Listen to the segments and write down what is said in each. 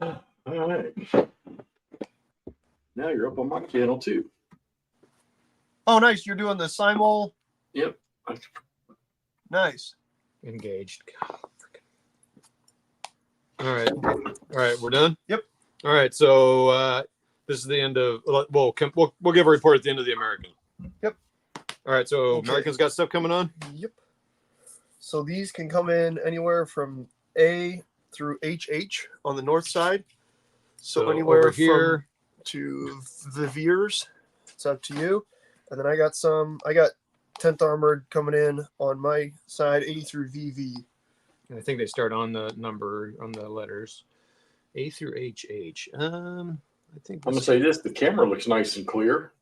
All right. Now you're up on my channel too. Oh, nice. You're doing the simul. Yep. Nice. Engaged. All right. All right. We're done? Yep. All right. So this is the end of, we'll give a report at the end of the American. Yep. All right. So Okay. Americans got stuff coming on? Yep. So these can come in anywhere from A through HH on the north side. So anywhere over here to the Veers. It's up to you. And then I got 10th Armored coming in on my side, A through VV. And I think they start on the number, on the letters. A through HH. I think I'm gonna say this: the camera looks nice and clear.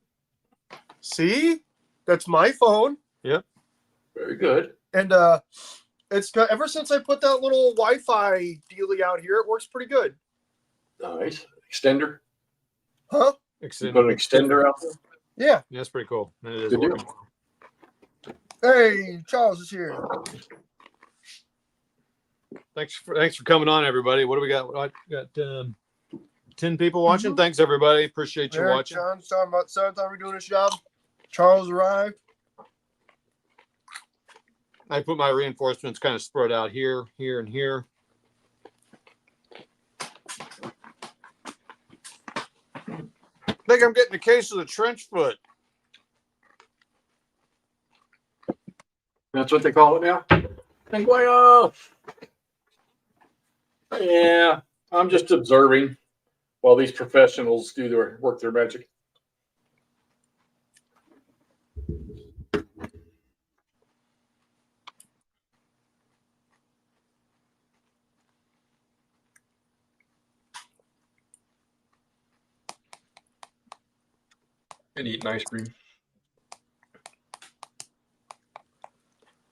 See, that's my phone. Yep. Very good. And it's got, ever since I put that little Wi-Fi dealie out here, it works pretty good. Nice extender. Huh? You put an extender out there. Yeah. Yeah, that's pretty cool. And it is Good working. deal. Hey, Charles is here. Thanks for coming on, everybody. What do we got? I got 10 people watching. Thanks, everybody. Appreciate you watching. John's talking about 7th Armored doing his job. Charles arrived. I put my reinforcements kind of spread out here, here, and here. I think I'm getting a case of the trench foot. That's what they call it now. Anguilla. Yeah, I'm just observing while these professionals do work their magic. And eating ice cream.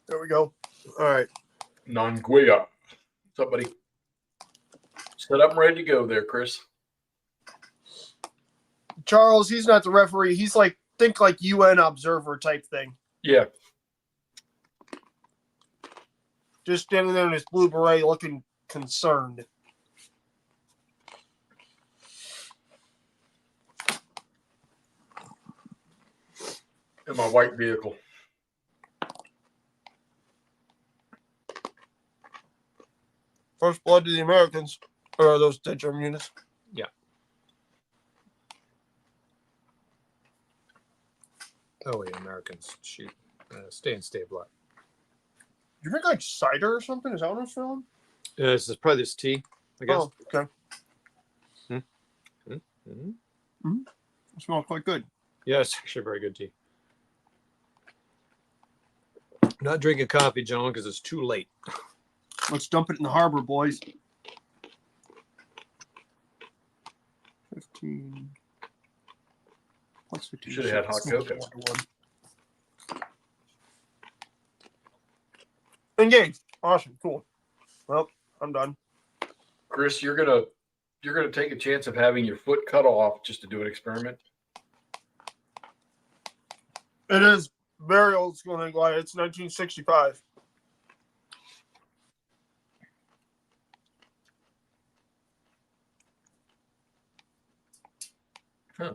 There we go. All right. Nanguilla. What's up, buddy? Set up and ready to go there, Chris. Charles, he's not the referee. He's like, think like UN observer type thing. Yeah. Just standing there in his blue beret looking concerned. In my white vehicle. First blood to the Americans. Or are those dead German units? Yeah. Oh, wait, Americans. Shoot. Stay and stay black. You drink like cider or something? Is that what I'm feeling? This is probably this tea, I guess. Oh, okay. Mm-hmm. It smells quite good. Yeah, it's actually very good tea. Not drinking coffee, John, because it's too late. Let's dump it in the harbor, boys. 15. Plus 15. Should have had hot cocoa. Engage. Awesome. Cool. Well, I'm done. Chris, you're gonna take a chance of having your foot cut off just to do an experiment. It is very old school. It's 1965. Huh.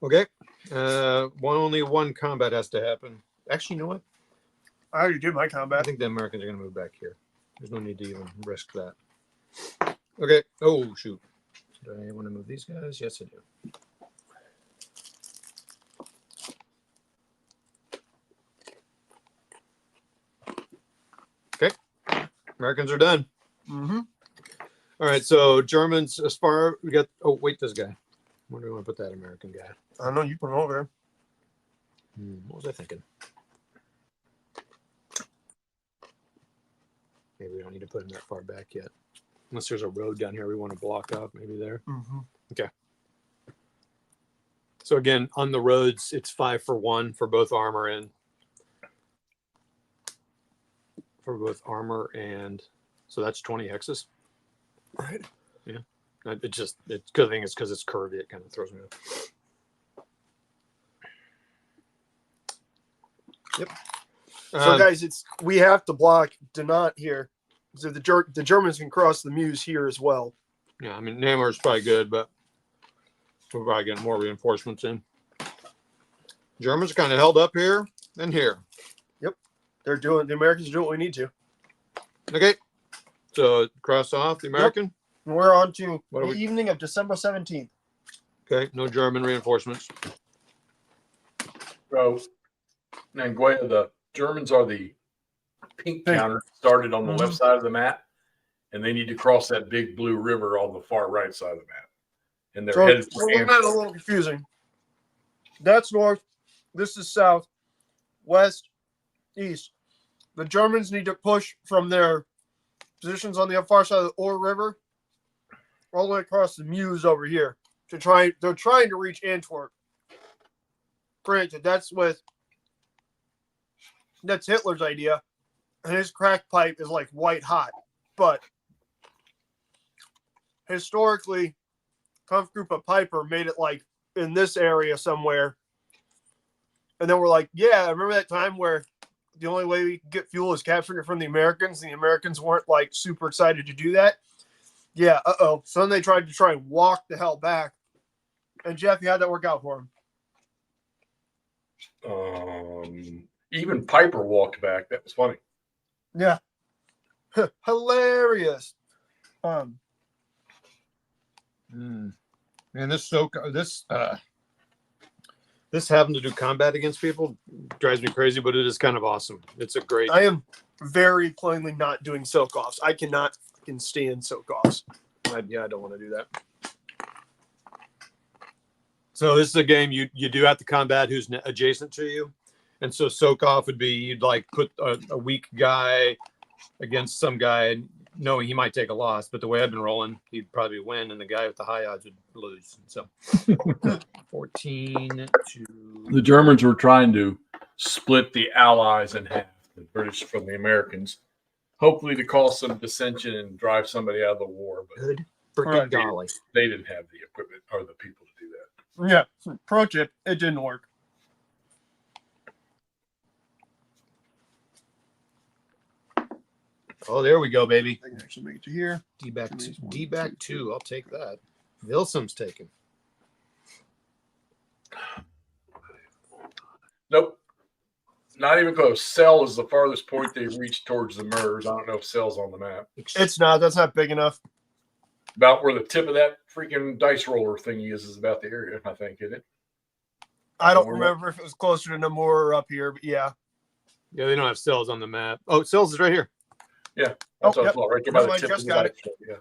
Okay. Only one combat has to happen. Actually, you know what? I already did my I combat. think the Americans are going to move back here. There's no need to even risk that. Okay. Oh, shoot. Do I want to move these guys? Yes, I do. Okay. Americans are done. Mm-hmm. All right. So Germans, as far we got. Oh, wait, this guy. Where do we want to put that American guy? I don't know. You put it over there. What was I thinking? Maybe we don't need to put him that far back yet. Unless there's a road down here we want to block off, maybe there. Mm-hmm. Okay. So again, on the roads, it's 5 for 1 for both armor and so that's 20 hexes. Right. Yeah. It's good thing is because it's curved, it kind of throws me off. Yep. So guys, we have to block Donat here So the Germans can cross the Meuse here as well. Yeah, I mean, Namur's probably good, but we're probably getting more reinforcements in. Germans are kind of held up here and here. The Americans are doing what we need to. Okay, so cross off the American. And we're on to What are the we- evening of December 17th. Okay, no German reinforcements. So, Nanguea, the Germans are the pink counter started on the left side of the map, and they need to cross that big blue river on the far right side of the map. And they're So headed we're for looking at it a little confusing. That's north. This is south, west, east. The Germans need to push from their positions on the far side of the Ore River all the way across the Meuse over here to try. They're trying to reach Antwerp. Granted, that's Hitler's idea, and his crack pipe is like white hot. But historically, Kampfgruppe Piper made it like in this area somewhere. And then we're like, yeah, remember that time where the only way we could get fuel is capturing it from the Americans, and the Americans weren't like super excited to do that? Yeah, So then they tried to and walk the hell back. And Jeff, how'd that work out for him? Even Piper walked back. That was funny. Yeah. Hilarious. And this having to do combat against people drives me crazy, but it is kind of awesome. It's a great. I am very plainly not doing soak offs. I cannot fucking stand soak offs. I don't want to do that. So this is a game you do have to combat who's adjacent to you, and so soak off would be you'd like put a weak guy against some guy, knowing he might take a loss, but the way I've been rolling, he'd probably win, and the guy with the high odds would lose. So 14 to The Germans were trying to split the Allies in half, the British from the Americans, hopefully to cause some dissension and drive somebody out of the war. But good freaking Right. golly. they didn't have the equipment or the people to do that. Yeah. Pro tip, it didn't work. Oh, there we go, baby. I can actually make it to here. D back two. I'll take that. Vilsum's taken. Nope. Not even close. Cell is the farthest point they've reached towards the Mers. I don't know if Cell's on the map. It's not. That's not big enough. About where the tip of that freaking dice roller thingy is about the area, I think, isn't it? I don't Or- remember if it was closer to Namur or up here, but yeah. Yeah, they don't have cells on the map. Oh, cells is right here. That's Oh, what I yep. thought, right there by No, the I tip just of the got dice roller. Yeah.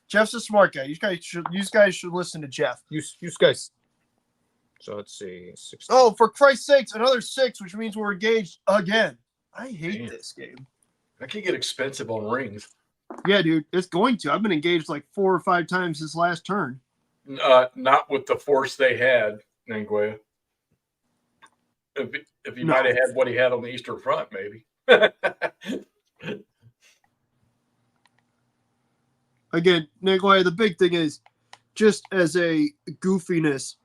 Jeff's a smart guy. You guys should listen to Jeff. You guys. So let's see. 16. Oh, for Christ's sakes, another 6, which means we're engaged again. I hate Damn. this game. That could get expensive on rings. Yeah, dude, it's going to. I've been engaged like 4 or 5 times this last turn. Not with the force they had, Nanguea. If he No. might have had what he had on the Eastern Front, maybe. Again, Nikolai, the big thing is just as a goofiness,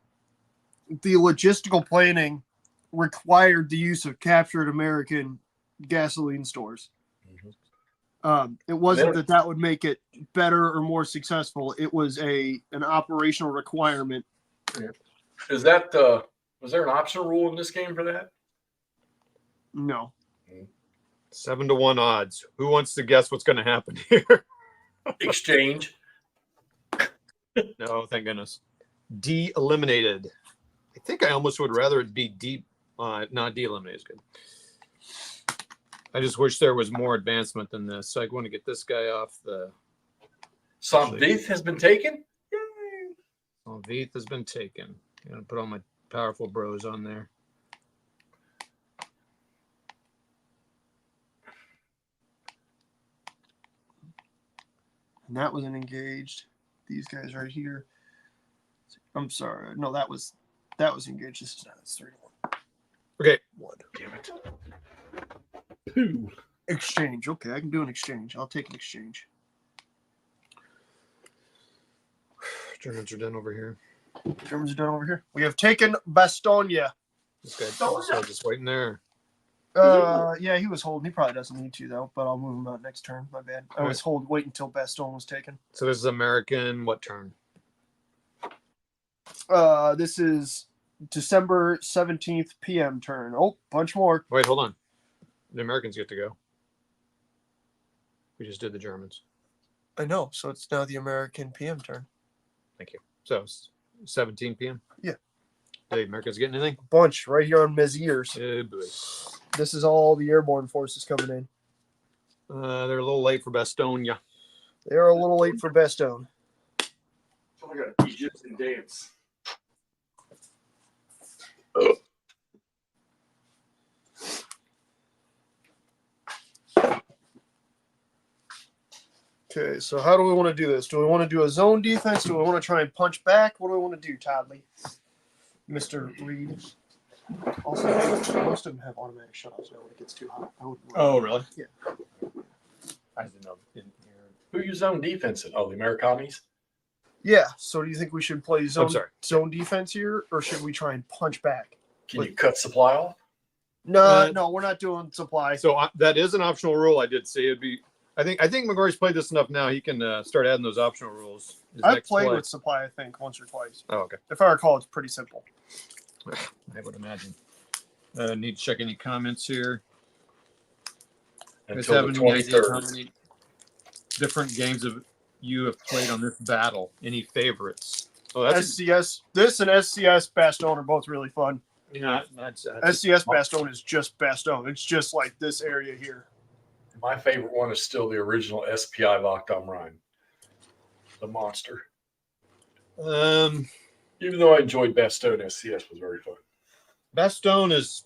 the logistical planning required the use of captured American gasoline stores. It wasn't that would make it better or more successful. It was an operational requirement. Is that was there an optional rule in this game for that? No. 7-1 odds. Who wants to guess what's going to happen here? Exchange. No, thank goodness. De-eliminated. I think I almost would rather it be not de-eliminated is good. I just wish there was more advancement than this. So I want to get this guy off the. Somvith has been taken. Yay. Oh, Veith has been taken. I'm going to put all my powerful bros on there. And that wasn't engaged. These guys right here. I'm sorry. No, that was engaged. This is not. It's 3-1. Okay. 1. Damn it. 2. Exchange. Okay, I can do an exchange. I'll take an exchange. Germans are done over here. Germans are done over here. We have taken Bastogne. This guy also just waiting there. Yeah, he was holding. He probably doesn't need to though, but I'll move him out next turn. My bad. I was waiting until Bastogne was taken. So this is American. What turn? This is December 17th PM turn. Oh, bunch more. Wait, hold on. The Americans get to go. We just did the Germans. I know. So it's now the American PM turn. Thank you. So it's 17 p.m. Yeah. The Americans get anything? Bunch right here on Miz ears. Oh boy. This is all the airborne forces coming in. They're a little late for Bastogne. They're a little late for Bastogne. I got an Egyptian dance. Okay, so how do we want to do this? Do we want to do a zone defense? Do we want to try and punch back? What do we want to do, Toddley? Mr. Reed. Also, most of them have automatic shutoffs now when it gets too hot. Oh, really? Yeah. I didn't know. Who you zone defense in? Oh, the Americanis? Yeah, so do you think we should play zone sorry. defense here, or should we try and punch back? Can you cut supply off? No, no, we're not doing supply. So that is an optional rule. I did see it'd be. I think McMurray's played this enough now. He can start adding those optional rules. I've played with supply, I think, once or twice. Oh, okay. If I recall, it's pretty simple. I would imagine. Need to check any comments here. Guys Until have the any idea how 23rd. many different games you have played on this battle? Any favorites? Oh, that's SCS. This and SCS Bastogne are both really fun. that's SCS Bastogne is just Bastogne. It's just like this area here. My favorite one is still the original SPI Locked on Rhine. The monster. Even though I enjoyed Bastogne, SCS was very fun. Bastogne is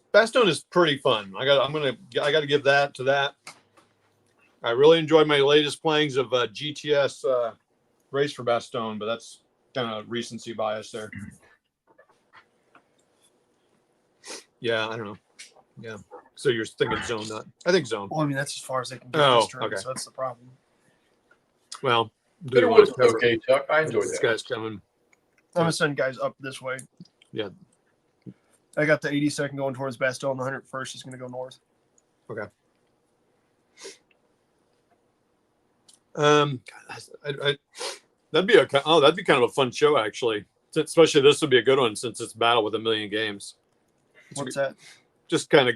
pretty fun. I got to give that to that. I really enjoyed my latest playings of GTS Race for Bastogne, but that's kind of recency bias there. Yeah, I don't know. Yeah. So you're thinking zone, not? I think zone. Well, I mean, that's as far as they can get Oh, this turn, okay. so that's the problem. Well, Bitterwood's okay, Chuck. I enjoyed This that. guy's coming. I'm going to send guys up this way. Yeah. I got the 82nd going towards Bastogne. The 101st is going to go north. Okay. That'd be kind of a fun show actually. Especially this would be a good one since it's battle with a million games. What's that? Just kind of,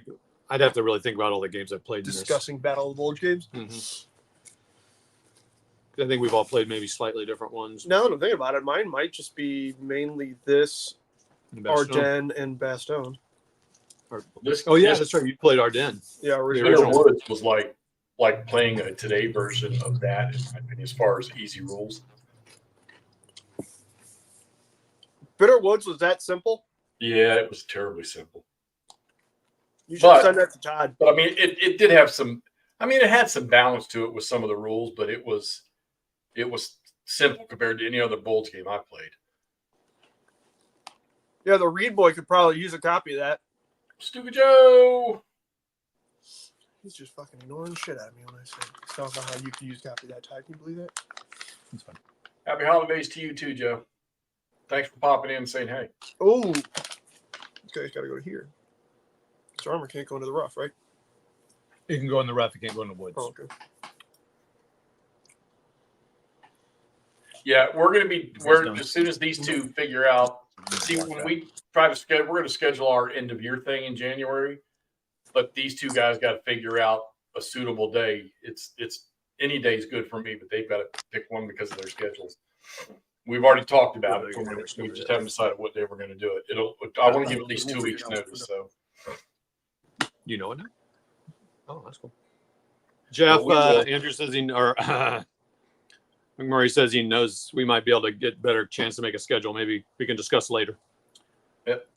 I'd have to really think about all the games I've played. Discussing Battle of the Bulge games? I think we've all played maybe slightly different ones. Now that I'm thinking about it, mine might just be mainly this, Ardennes, and Bastogne. Oh yeah, that's right. You played Ardennes. Yeah, original. Bitterwoods was like playing a today version of that, in my opinion, as far as easy rules. Bitterwoods was that simple? Yeah, it was terribly simple. You should send that to Todd. But I mean, it did have some. I mean, it had some balance to it with some of the rules, but it was simple compared to any other Bulge game I played. Yeah, the Reed boy could probably use a copy of that. Stupid Joe. He's just fucking ignoring the shit out of me when I say talk about how you can use a copy of that. Todd, can you believe that? That's fine. Happy holidays to you too, Joe. Thanks for popping in and saying hey. Oh, this guy's got to go to here. His armor can't go into the rough, right? You can go in the rough. You can't go in the woods. Oh, okay. Yeah, we're as soon as these two figure out. See, when we try to schedule, we're going to schedule our end of year thing in January. But these two guys got to figure out a suitable day. It's any day is good for me, but they've got to pick one because of their schedules. We've already talked about it. We just haven't decided what day we're going to do it. I want to give at least 2 weeks notice. So You know it now? Oh, that's cool. Jeff, Andrew says McMurray says he knows we might be able to get better chance to make a schedule. Maybe we can discuss later. Yep.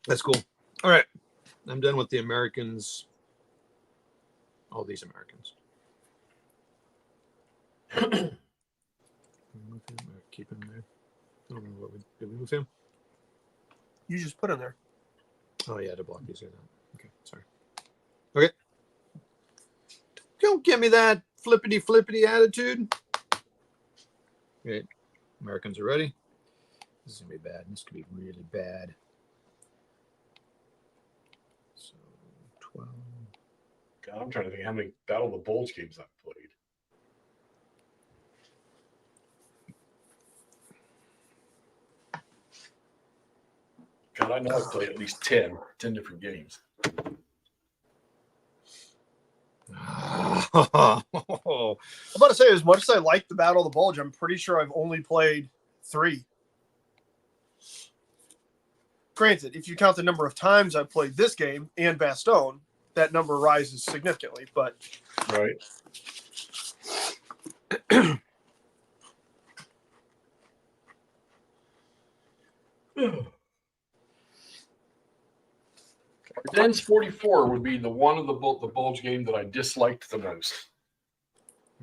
That's cool. All right. I'm done with the Americans. All these Americans. Move him or keep him there. I don't know what did we move him? You just put him there. Oh yeah, to block these guys out. Okay, sorry. Okay. Don't give me that flippity attitude. Okay, Americans are ready. This is gonna be bad. This could be really bad. God, I'm trying to think how many Battle of the Bulge games I've played. God, I know I've played at least 10 different games. I'm about to say, as much as I like the Battle of the Bulge, I'm pretty sure I've only played 3. Granted, if you count the number of times I've played this game and Bastogne, that number rises significantly. But right. Dens 44 would be the one of the Bulge game that I disliked the most.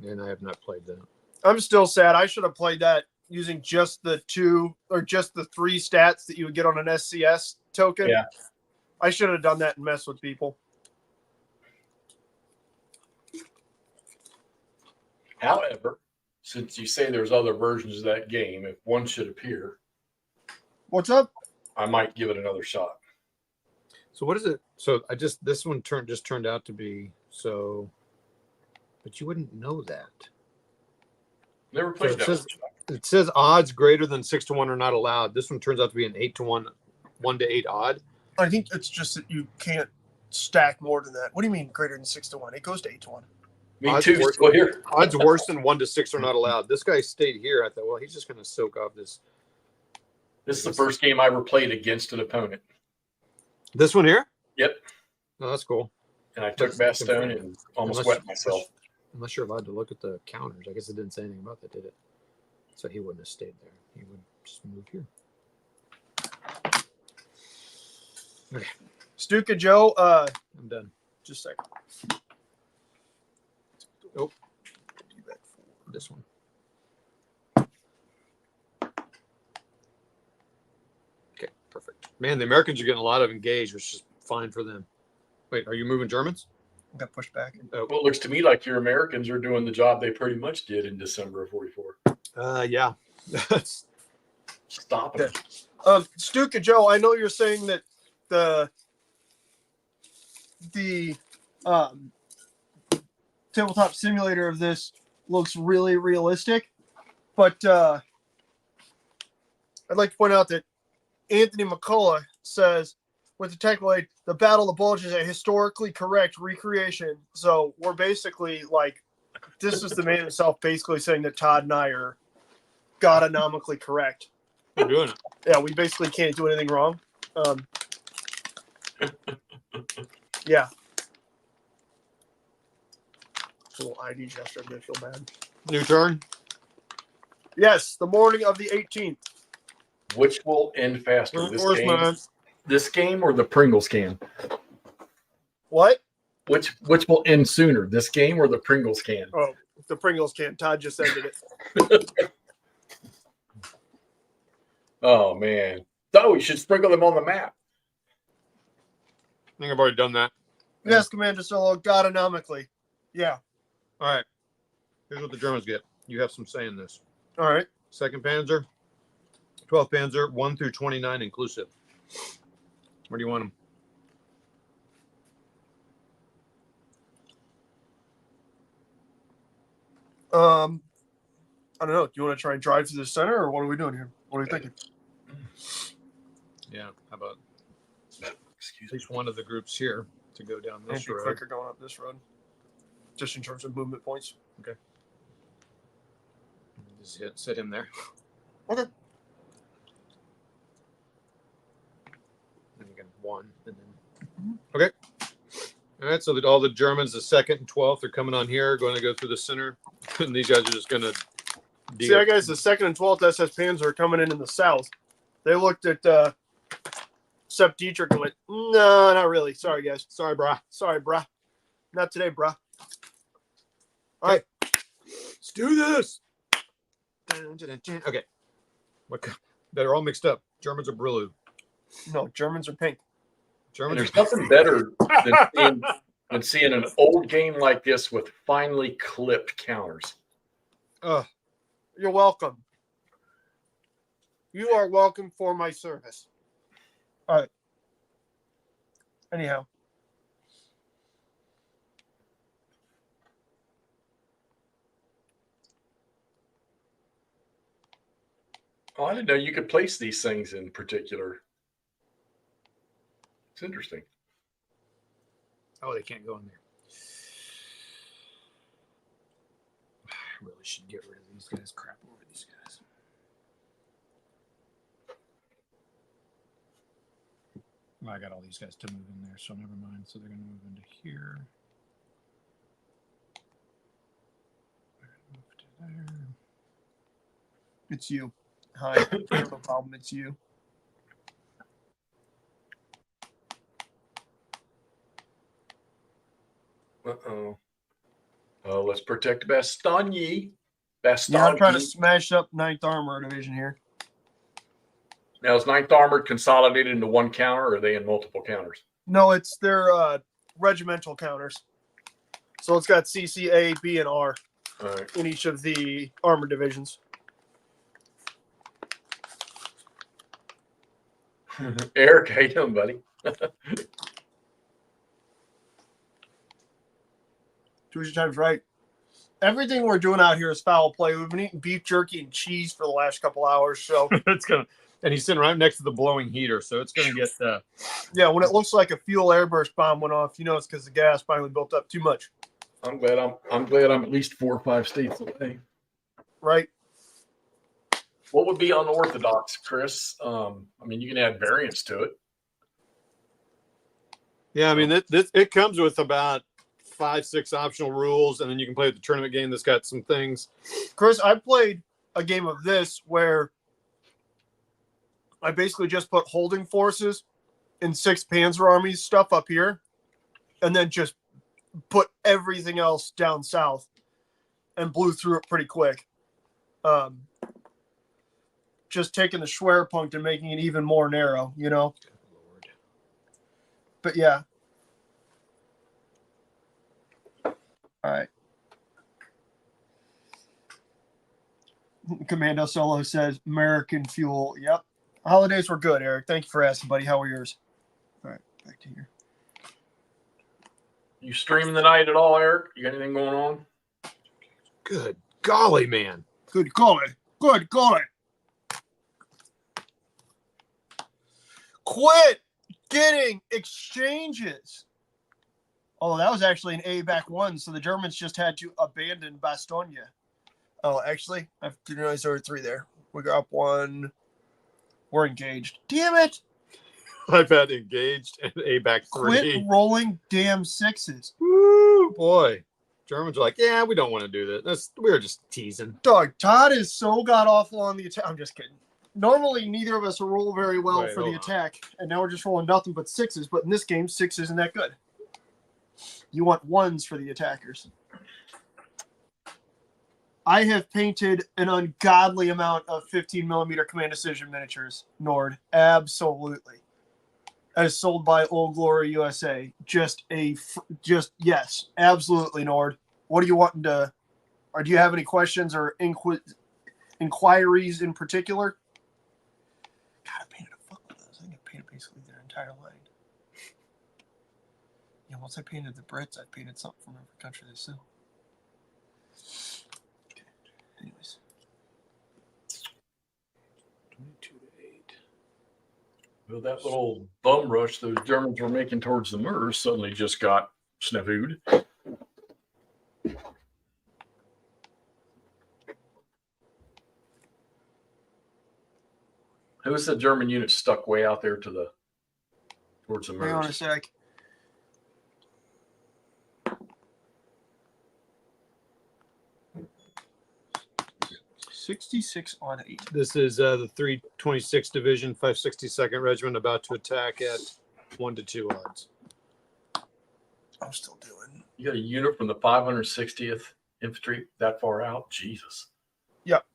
And I have not played that. I'm still sad. I should have played that using just the 2 or just the 3 stats that you would get on an SCS token. Yeah. I should have done that and messed with people. However, since you say there's other versions of that game, if one should appear, What's up? I might give it another shot. So what is it? So this one just turned out to be so, but you wouldn't know that. Never played So that. it says odds greater than 6 to 1 are not allowed. This one turns out to be an 8 to 1, 1 to 8 odd. I think it's just that you can't stack more than that. What do you mean greater than 6 to 1? It goes to 8 to 1. Me Odds too. worse- Still here. Odds worse than 1 to 6 are not allowed. This guy stayed here. I thought, well, he's just going to soak off this. This is the first game I ever played against an opponent. This one here? Yep. Oh, that's cool. And I took Bastogne and almost wet myself. Unless you're allowed to look at the counters. I guess it didn't say anything about that, did it? So he wouldn't have stayed there. He would just move here. Okay. Stuka Joe, I'm done. just a second. Oh. This one. Okay, perfect. Man, the Americans are getting a lot of engaged, which is fine for them. Wait, are you moving Germans? Got pushed back. Oh. Well, it looks to me like your Americans are doing the job they pretty much did in December of 44. Yeah. Stop it. Stuka Joe, I know you're saying that the tabletop simulator of this looks really realistic, but I'd like to point out that Anthony McCullough says, with the technical aid, the Battle of the Bulge is a historically correct recreation. So we're basically like, this is the man himself basically saying that Todd and I are godonomically correct. We're doing it. Yeah, we basically can't do anything wrong. Yeah. A little ID gesture, I'm going to feel bad. New turn. Yes, the morning of the 18th. Which will end faster? Where's mine? This game or the Pringles can? What? Which will end sooner? This game or the Pringles can? Oh, the Pringles can. Todd just ended it. Oh, man. Oh, you should sprinkle them on the map. I think I've already done that. Yes, Commander Solo, godonomically. Yeah. All right. Here's what the Germans get. You have some say in this. All right. 2nd Panzer, 12th Panzer, 1 through 29 inclusive. Where do you want them? I don't know. Do you want to try and drive to the center, or what are we doing here? What are you thinking? Yeah. How about Excuse at least one of the groups here to go down It'd this be road? quicker going up this road, just in terms of movement points. Just sit him there. Okay. And you get 1, and then okay. All right, so that all the Germans, the 2nd and 12th, are coming on here, going to go through the center, and these guys are just going to. See, I guys, the 2nd and 12th SS Panzer are coming in the south. They looked at Sepp Dietrich and went, no, not really. Sorry, guys. Sorry, brah. Sorry, brah. Not today, brah. All right. Let's do this. Okay. They're all mixed up. Germans are blue. No, Germans are pink. And Germans there's are nothing better than seeing an old game like this with finely clipped counters. You're welcome. You are welcome for my service. All right. Anyhow. Oh, I didn't know you could place these things in particular. It's interesting. Oh, they can't go in there. I really should get rid of these guys. Crap over these guys. Well, I got all these guys to move in there, so never mind. So they're going to move into here. Move to there. It's you. Hi. No problem. It's you. Uh-oh. Oh, let's protect Bastogne. Bastogne. Yeah, I'm trying to smash up 9th Armor Division here. Now, is 9th Armored consolidated into one counter, or are they in multiple counters? No, it's their regimental counters. So it's got CC, A, B, and R in each of the armor divisions. Eric, how you doing, buddy? Tuesday time's right. Everything we're doing out here is foul play. We've been eating beef jerky and cheese for the last couple hours, so It's gonna, and he's sitting right next to the blowing heater, so it's gonna get. Yeah, when it looks like a fuel airburst bomb went off, you know it's because the gas finally built up too much. I'm glad I'm at least 4 or 5 states away. Right? What would be unorthodox, Chris? I mean, you can add variants to it. Yeah, I mean, it comes with about 5-6 optional rules, and then you can play the tournament game that's got some things. Chris, I played a game of this where I basically just put holding forces and 6 Panzer armies stuff up here, and then just put everything else down south and blew through it pretty quick. Just taking the Schwerpunkt and making it even more narrow, you know? Lord. But yeah. All right. Commando Solo says American fuel. Yep. Holidays were good, Eric. Thank you for asking, buddy. How were yours? All right, back to here. You streaming tonight at all, Eric? You got anything going on? Good golly, man. Good golly. Good golly. Quit getting exchanges. Oh, that was actually an A back 1, so the Germans just had to abandon Bastogne. Oh, actually, I didn't realize there were 3 there. We got up 1. We're engaged. Damn it! I've had engaged and A back 3. Quit rolling damn 6s. Woo, boy. Germans are like, yeah, we don't want to do this. We were just teasing. Dog, Todd is so god awful on the attack. I'm just kidding. Normally, neither of us will roll very well for the attack, and now we're just rolling nothing but 6s. But in this game, 6 isn't that good. You want 1s for the attackers. I have painted an ungodly amount of 15mm Command Decision miniatures, Nord. Absolutely. As sold by Old Glory USA. Just yes, absolutely, Nord. What are you wanting to, or do you have any questions or inquiries in particular? God, I painted a fuck with those. I think I painted basically their entire line. Yeah, once I painted the Brits, I painted something from every country they sell. Okay. Anyways. 22 to 8. Well, that little bum rush those Germans were making towards the Murs suddenly just got snavooed. Who was the German unit stuck way out there towards the Murs? Hang on a sec. $66 on 8. This is the 326th Division, 562nd Regiment, about to attack at 1 to 2 odds. I'm still doing. You got a unit from the 560th Infantry that far out? Jesus. Yep.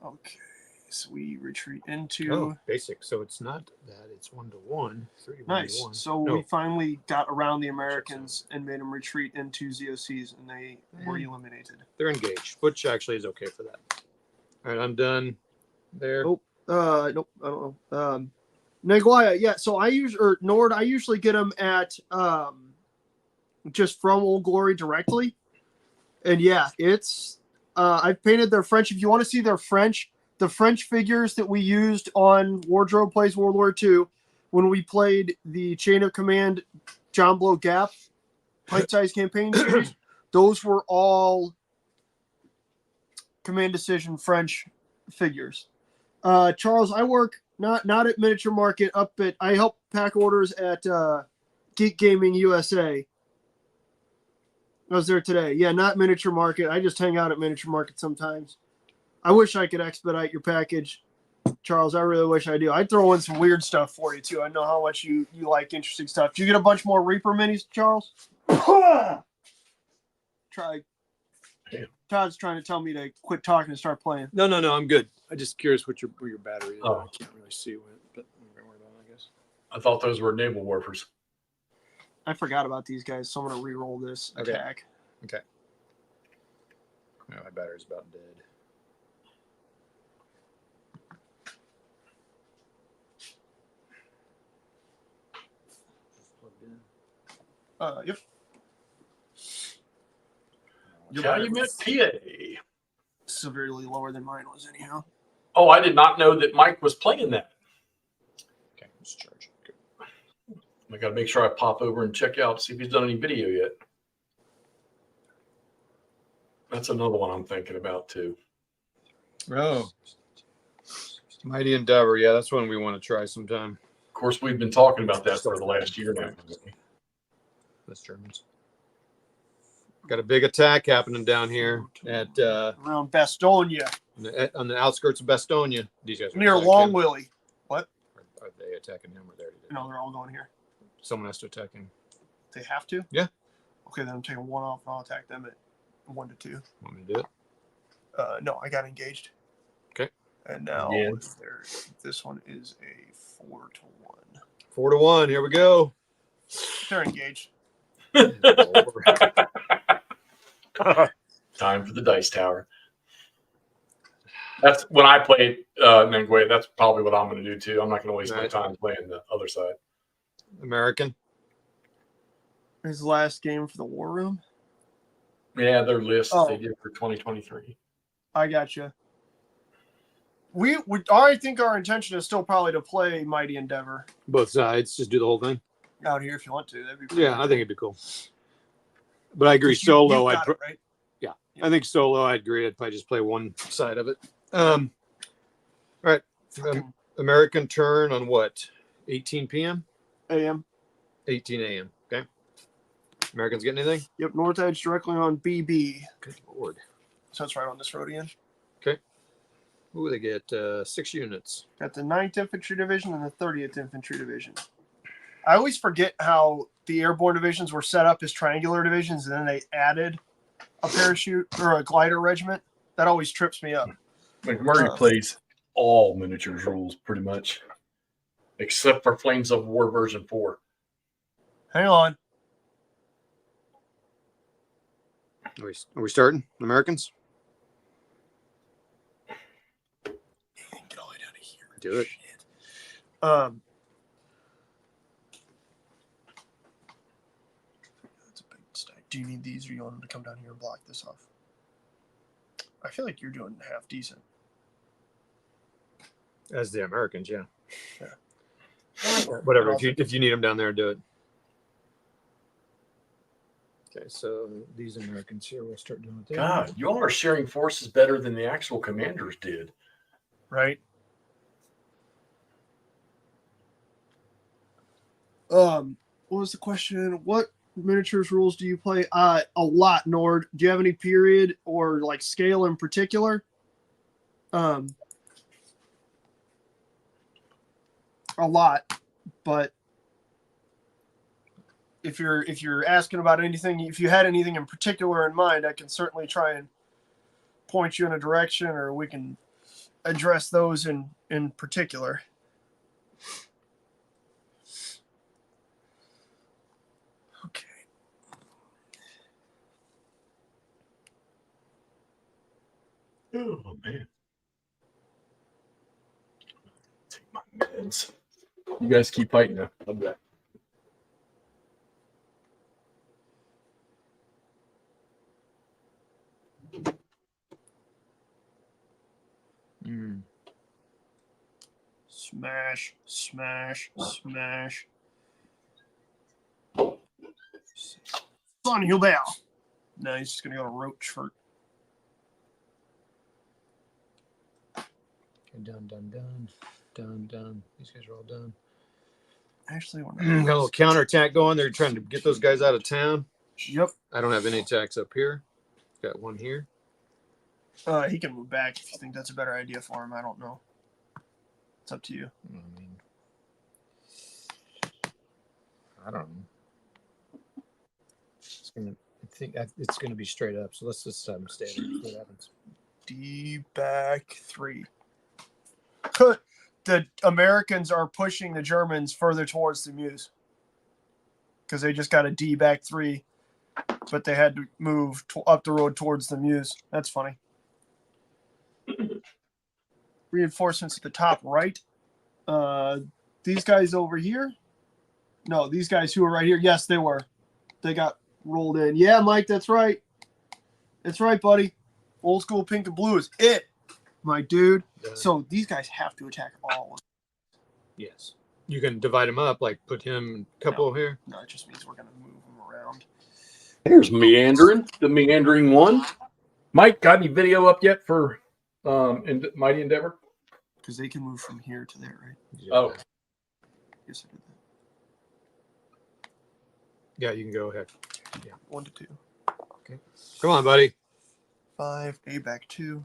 Okay, so we retreat into. Basic. So it's not that. It's 1 to 1. 3 to Nice. 1. So we finally got around the Americans and made them retreat into ZOCs, and they were eliminated. They're engaged, which actually is okay for that. All right, I'm done there. Nope. Nope. I don't know. Nagoya, yeah. So Nord, I usually get them at just from Old Glory directly, and yeah, it's I've painted their French. If you want to see their French, the French figures that we used on Wardrobe Plays World War II when we played the Chain of Command John Blow Gap bite-sized campaign series, those were all Command Decision French figures. Charles, I work not at Miniature Market, I help pack orders at Geek Gaming USA. I was there today. Yeah, not Miniature Market. I just hang out at Miniature Market sometimes. I wish I could expedite your package, Charles. I really wish I do. I'd throw in some weird stuff for you too. I know how much you like interesting stuff. Did you get a bunch more Reaper minis, Charles? Try. Todd's trying to tell me to quit talking and start playing. No, I'm good. I'm just curious where your battery is. Oh. I can't really see it, but I'm going to worry about it, I guess. I thought those were naval warfers. I forgot about these guys, so I'm going to re-roll this attack. Okay. No, my battery's about dead. Yep. How you met PA? Severely lower than mine was, anyhow. Oh, I did not know that Mike was playing that. Okay, let's charge it. Good. I got to make sure I pop over and check out, see if he's done any video yet. That's another one I'm thinking about too. Oh. Mighty Endeavor. Yeah, that's one we want to try sometime. Of course, we've been talking about that for the last year now. That's Germans. Got a big attack happening down here at Around Bastogne, on the outskirts of Bastogne. These guys are near attacking Long him. Willie. What? Are they attacking him or they already did? No, they're all going here. Someone has to attack him. They have to? Yeah. Okay, then I'm taking one off and I'll attack them at 1 to 2. Want me to do it? No, I got engaged. Okay. And now Yeah. this one is a 4 to 1. 4 to 1. Here we go. They're engaged. Time for the dice tower. That's when I played Nengue. That's probably what I'm going to do too. I'm not going to waste my time playing the other side. American. His last game for the War Room. Yeah, their list they did for 2023. I gotcha. I think our intention is still probably to play Mighty Endeavor Both sides. Just do the whole thing. out here if you want to. That'd be pretty Yeah, I think it'd be cool. But I agree. Solo, right? Yeah, I think solo. I'd agree. I'd probably just play one side of it. All right. American turn on what? 18 p.m. AM. 18 a.m. Okay. Americans get anything? Yep, North Edge directly on BB. Good lord. So it's right on this Rhodian. Okay. Ooh, they get 6 units. Got the 9th Infantry Division and the 30th Infantry Division. I always forget how the airborne divisions were set up as triangular divisions, and then they added a parachute or a glider regiment. That always trips me up. McMurray plays all miniatures rules pretty much, except for Flames of War version 4. Hang on. Are we starting? Americans? Get all the way down to here. Do it. Shit. That's a big stack. Do you need these, or you want them to come down here and block this off? I feel like you're doing half decent. As the Americans, yeah. Yeah. Whatever. If you need them down there, do it. Okay, so these Americans here, we'll start doing it. God, you all are sharing forces better than the actual commanders did. Right. What was the question? What miniatures rules do you play? A lot, Nord. Do you have any period or like scale in particular? A lot, but if you're asking about anything, if you had anything in particular in mind, I can certainly try and point you in a direction, or we can address those in particular. Okay. Oh man. Take my meds. You guys keep fighting now. I'll be back. Smash, smash, smash. Son Hubel. No, he's just going to go to Rochford. Done. These guys are all done. Actually, we're Got a little counterattack going. They're trying to get those guys out of town. Yep. I don't have any attacks up here. Got one here. He can move back if you think that's a better idea for him. I don't know. It's up to you. I don't know. I think it's gonna be straight up. So let's just stay there. See what happens. D back 3. The Americans are pushing the Germans further towards the Meuse because they just got a D back 3, but they had to move up the road towards the Meuse. That's funny. Reinforcements at the top right. These guys over here. No, these guys who are right here. Yes, they were. They got rolled in. Yeah, Mike, that's right. That's right, buddy. Old school pink and blue is it, my dude. Yeah. So these guys have to attack all of them. Yes. You can divide them up, like put him a couple here. No, it just means we're going to move them around. There's the meandering one. Mike, got any video up yet for Mighty Endeavor? Because they can move from here to there, right? Yeah. Oh, Yes, I did that. Yeah, you can go ahead. 1 to 2. Okay. Come on, buddy. 5, A back 2.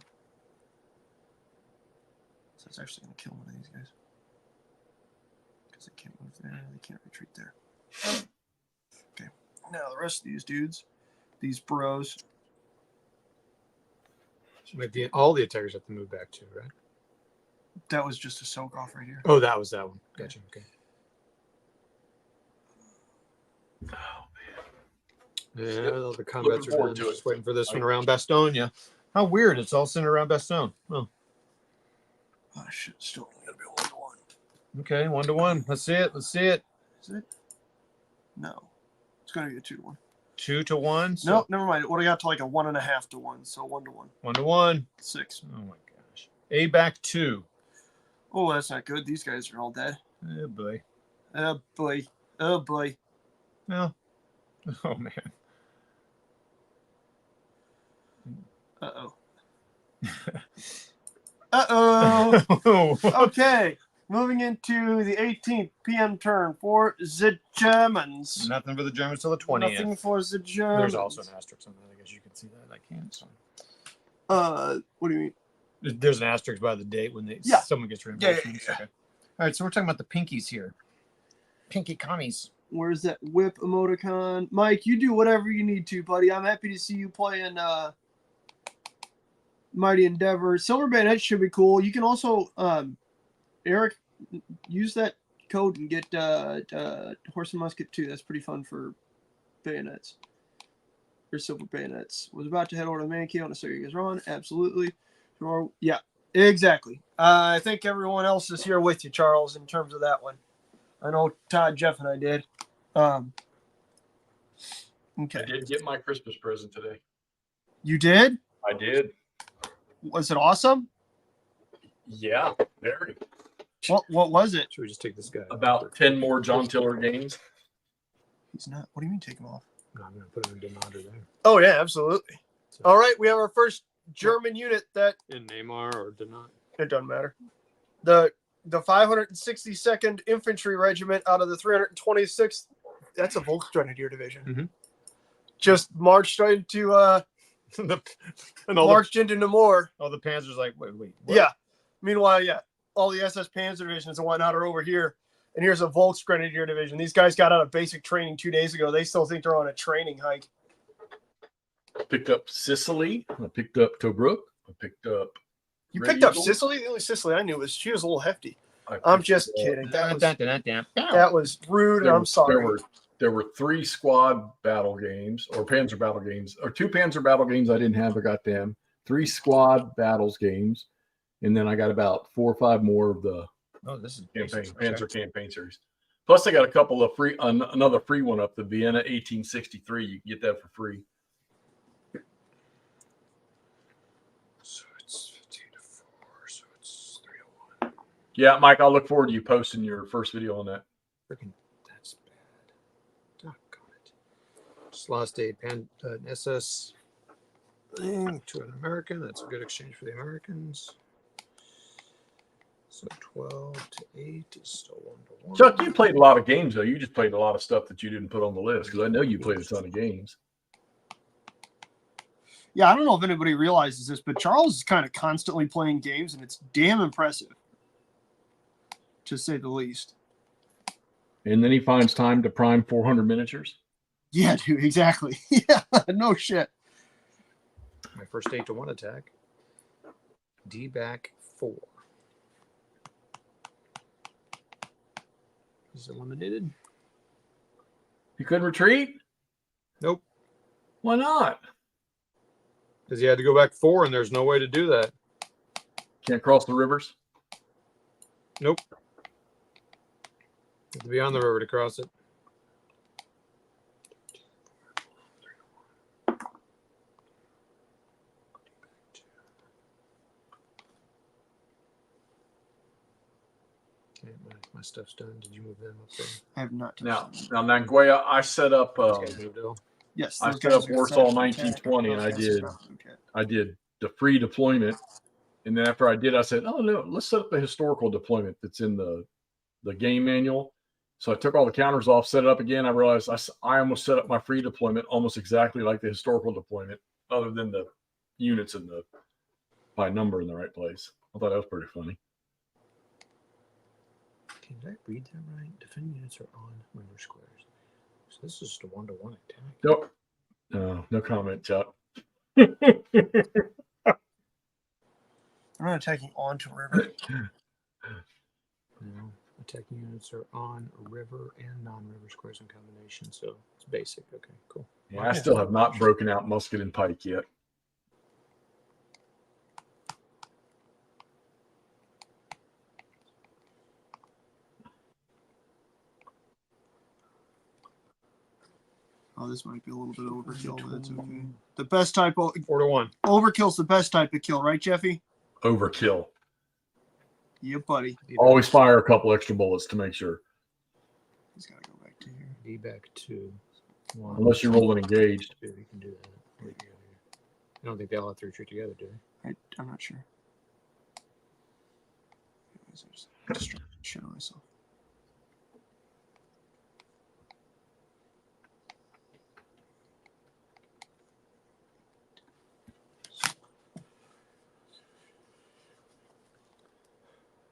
So it's actually going to kill one of these guys. Because they can't move there. They can't retreat there. Okay. Now the rest of these dudes, these bros. Wait, all the attackers have to move back too, right? That was just a soak off right here. Oh, that was that one. Gotcha. Okay. oh Yeah, all the combats Looking are forward done. to it. Just waiting for this one around Bastogne. How weird! It's all centered around Bastogne. Oh, Oh, shit. Still only going to be 1 to 1. okay, 1 to 1. Let's see it. Let's see it. Is it? No. It's going to be a 2 to 1. 2 to 1. So No, never mind. What I got to like a 1.5 to 1. So 1 to 1. 1 to 1. 6. Oh my gosh. A back 2. Oh, that's not good. These guys are all dead. Oh boy. Oh, boy. Oh, boy. Well. Oh man. Uh-oh. Uh-oh. Okay. Moving into the 18th p.m. turn for the Germans. Nothing for the Germans till the 20th. Nothing for the Germans. There's also an asterisk on that. I guess you can see that. I can't. So. What do you mean? There's an asterisk by the date when someone gets reinforcements. Yeah. Okay. All right, so we're talking about the pinkies here. Pinky commies. Where's that whip emoticon? Mike, you do whatever you need to, buddy. I'm happy to see you playing Mighty Endeavor. Silver Bayonet should be cool. You can also, Eric, use that code and get Horse and Musket too. That's pretty fun for bayonets. Or silver bayonets. Was about to head over to the man cave on a you guys are on. Absolutely. Yeah, exactly. I think everyone else is here with you, Charles, in terms of that one. I know Todd, Jeff, and I did. Okay. I did get my Christmas present today. You did? I did. Was it awesome? Yeah, very. What was it? Should we just take this guy? About 10 more John Tiller games. He's not. What do you mean take him off? No, I'm going to put him in Denander there. Oh, yeah, absolutely. So, All right, we have our first German unit that... in Neymar or Denat. It doesn't matter. The 562nd Infantry Regiment out of the 326th... That's a Volksgrenadier division. Mm-hmm. Just marched into... marched into Namur. All the Panzer's like, wait. What? Yeah. Meanwhile, all the SS Panzer divisions and whatnot are over here. And here's a Volksgrenadier division. These guys got out of basic training 2 days ago. They still think they're on a training hike. Picked up Sicily. I picked up Tobruk. I picked up. You Red picked up Eagle. Sicily? The only Sicily I knew was she was a little hefty. I'm just kidding. That was rude, and I'm sorry. There were 3 squad battle games or Panzer battle games, or 2 Panzer battle games I didn't have. I got them. 3 squad battles games, and then I got about 4 or 5 more of the this is Panzer campaign series. Plus, I got a couple of free, another free one up, the Vienna 1863. You can get that for free. So it's 15 to 4. So Yeah, Mike, I'll look forward to you posting your first video on that. Freaking, that's bad. Doggone it. Just lost a an SS thing to an American. That's a good exchange for the Americans. So 12 to 8 is still 1 to 1. Chuck, you played a lot of games, though. You just played a lot of stuff that you didn't put on the list because I know you played a ton of games. Yeah, I don't know if anybody realizes this, but Charles is kind of constantly playing games, and it's damn impressive, to say the least. And then he finds time to prime 400 miniatures. Yeah, dude, exactly. Yeah, no shit. My first 8 to 1 attack. D back 4. Is eliminated. You couldn't retreat? Nope. Why not? Because he had to go back 4, and there's no way to do that. Can't cross the rivers? Nope. Have to be on the river to cross it. Okay, my stuff's done. Did you move them up there? I have not. Now, Nanguea, I set up. Yes, I those set guys up are Warsaw set up 1920, and attack. Those guys are not okay. I did the free deployment, and then after I did, I said, "Oh no, let's set up the historical deployment that's in the game manual." So I took all the counters off, set it up again. I realized I almost set up my free deployment almost exactly like the historical deployment, other than the units and the by number in the right place. I thought that was pretty funny. Did I read that right? Defending units are on river squares. So this is just a 1-to-1 attack. Nope. No comment, Chuck. I'm not attacking onto a river. No, attacking units are on river and non-river squares in combination, so it's basic. Okay, cool. Yeah, I still have not broken out musket and pike yet. Oh, this might be a little bit overkill, but that's okay. The best type of 4-to-1. overkill's the best type of kill, right, Jeffy? Overkill. Yeah, buddy. Always fire a couple extra bullets to make sure. He's got to go back to here. D back 2. 1. Unless you're rolling engaged. You can do that. I don't think they all have to retreat together, do they? I'm not sure. Anyways, I just shit on myself.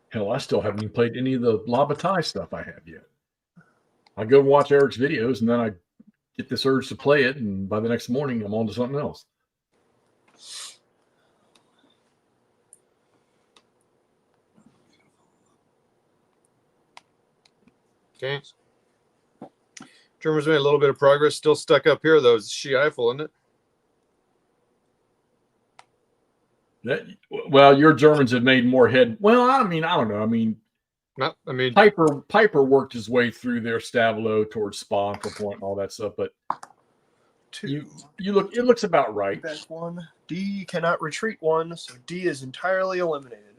Hell, I still haven't even played any of the Labatai stuff I have yet. I go watch Eric's videos, and then I get this urge to play it, and by the next morning, I'm on to something else. Okay. Germans made a little bit of progress. Still stuck up here, though. It's Shi Eiffel, isn't it? Well, your Germans have made more head. Well, I mean, I don't know. Piper worked his way through their Stavilo towards Spa and Point and all that stuff, but you look. It looks about right. Back 1. D cannot retreat 1, so D is entirely eliminated.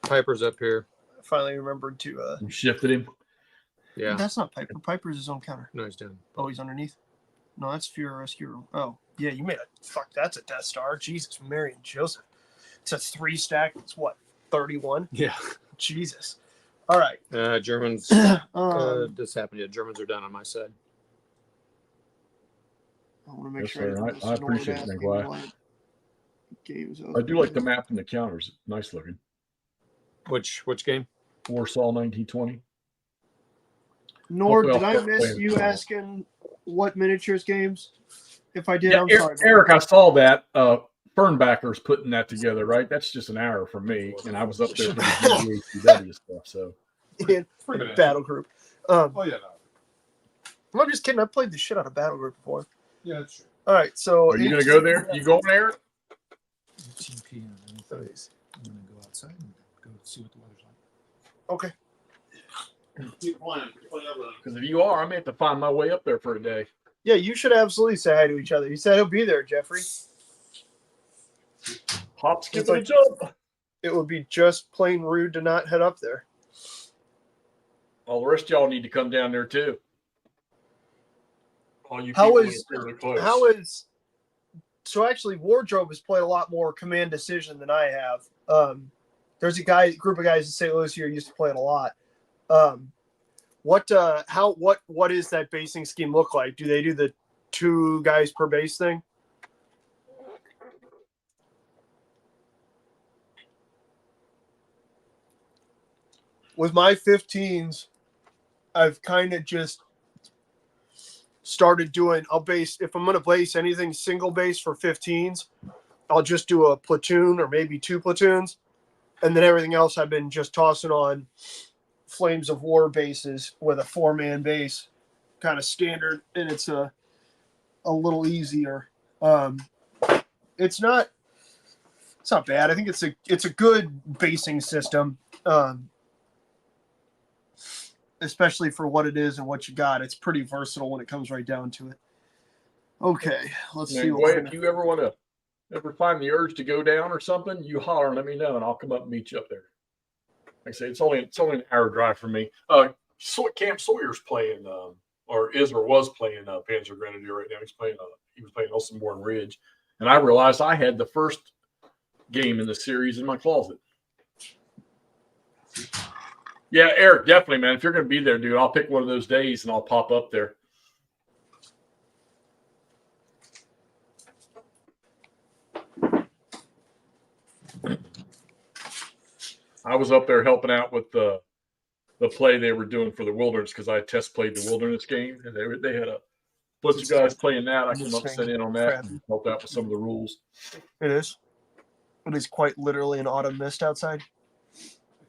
Piper's up here. I finally remembered to. You shifted him. Yeah. That's not Piper. Piper's his own counter. No, he's down. Oh, he's underneath. No, that's Fuhrer Rescue Room. Oh, yeah, you made a fuck. That's a Death Star. Jesus, Mary and Joseph. It's a 3 stack. It's what, 31? Yeah. Jesus. All right. Germans. This happened yet. Germans are down on my side. I want to make Yes, sure. sir. I appreciate it, Nikolai. I do like the map and the counters. Nice looking. Which game? Warsaw 1920. Nord, did I miss you asking what miniatures games? If I did, Yeah, I'm sorry. Eric, I saw that. Fernbacker's putting that together, right? That's just an hour from me, and I was up there for the GWCW stuff. So, Yeah, Battle Group. Oh yeah, no. I'm just kidding. I played the shit out of Battle Group before. Yeah, that's true. All right, so are you gonna go there? You going, Eric? 18 p.m. I'm gonna go outside and go see what the weather's like. Okay. Keep playing. Because if you are, I may have to find my way up there for a day. Yeah, you should absolutely say hi to each other. You said he'll be there, Jeffrey. Hop, skip, It's and like- jump. It would be just plain rude to not head up there. All the rest of y'all need to come down there too. All you How people is- that are fairly close. How is so? Actually, Wardrobe has played a lot more Command Decision than I have. There's a group of guys in St. Louis here used to play it a lot. What is that basing scheme look like? Do they do the 2 guys per base thing? With my 15s, I've kind of just started doing, if I'm going to base anything single base for 15s, I'll just do a platoon or maybe 2 platoons. And then everything else I've been just tossing on Flames of War bases with a 4-man base, kind of standard. And it's a little easier. It's not bad. I think it's a good basing system. Especially for what it is and what you got. It's pretty versatile when it comes right down to it. Okay, let's see. Boy, if you ever want to find the urge to go down or something, you holler and let me know, and I'll come up and meet you up there. Like I say, it's only an hour drive from me. Camp Sawyer's playing, or was playing Panzer Grenadier right now. He was playing Elsenborn Ridge, and I realized I had the first game in the series in my closet. Yeah, Eric, definitely, man. If you're going to be there, dude, I'll pick one of those days and I'll pop up there. I was up there helping out with the play they were doing for the Wilderness because I test played the Wilderness game, and they had a bunch of guys playing that. I came up and sat in on that and helped out with some of the rules. It is. It is quite literally an autumn mist outside. I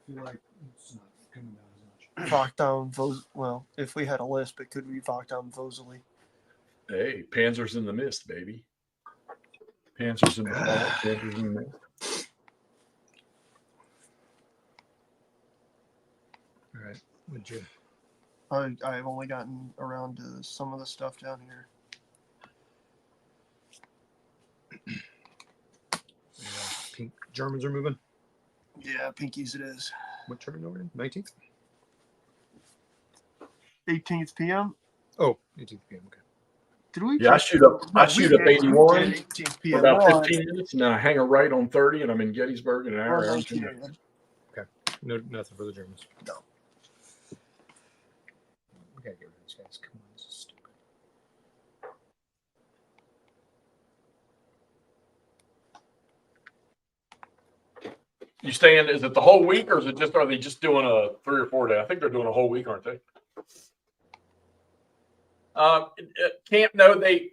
feel like it's not coming down as much. Lockdown, well, if we had a lisp, it could be Lockdown Vosely. Hey, Panzer's in the mist, baby. Panzer's in the fall. Panzer's in the mist. All right. Would you? I've only gotten around to some of the stuff down here. Yeah, pink Germans are moving. Yeah, pinkies it is. What turn are we in? 19th? 18th p.m. Oh, 18th p.m. Okay. Did we? Yeah, I shoot up 81 18th for p.m. about 15 minutes, and then I hang a right on 30, and I'm in Gettysburg in an hour. Okay. No, nothing for the Germans. No. We gotta get rid of these guys. Come on, this is stupid. You staying? Is it the whole week, or are they just doing a 3 or 4 day? I think they're doing a whole week, aren't they? Camp. No, they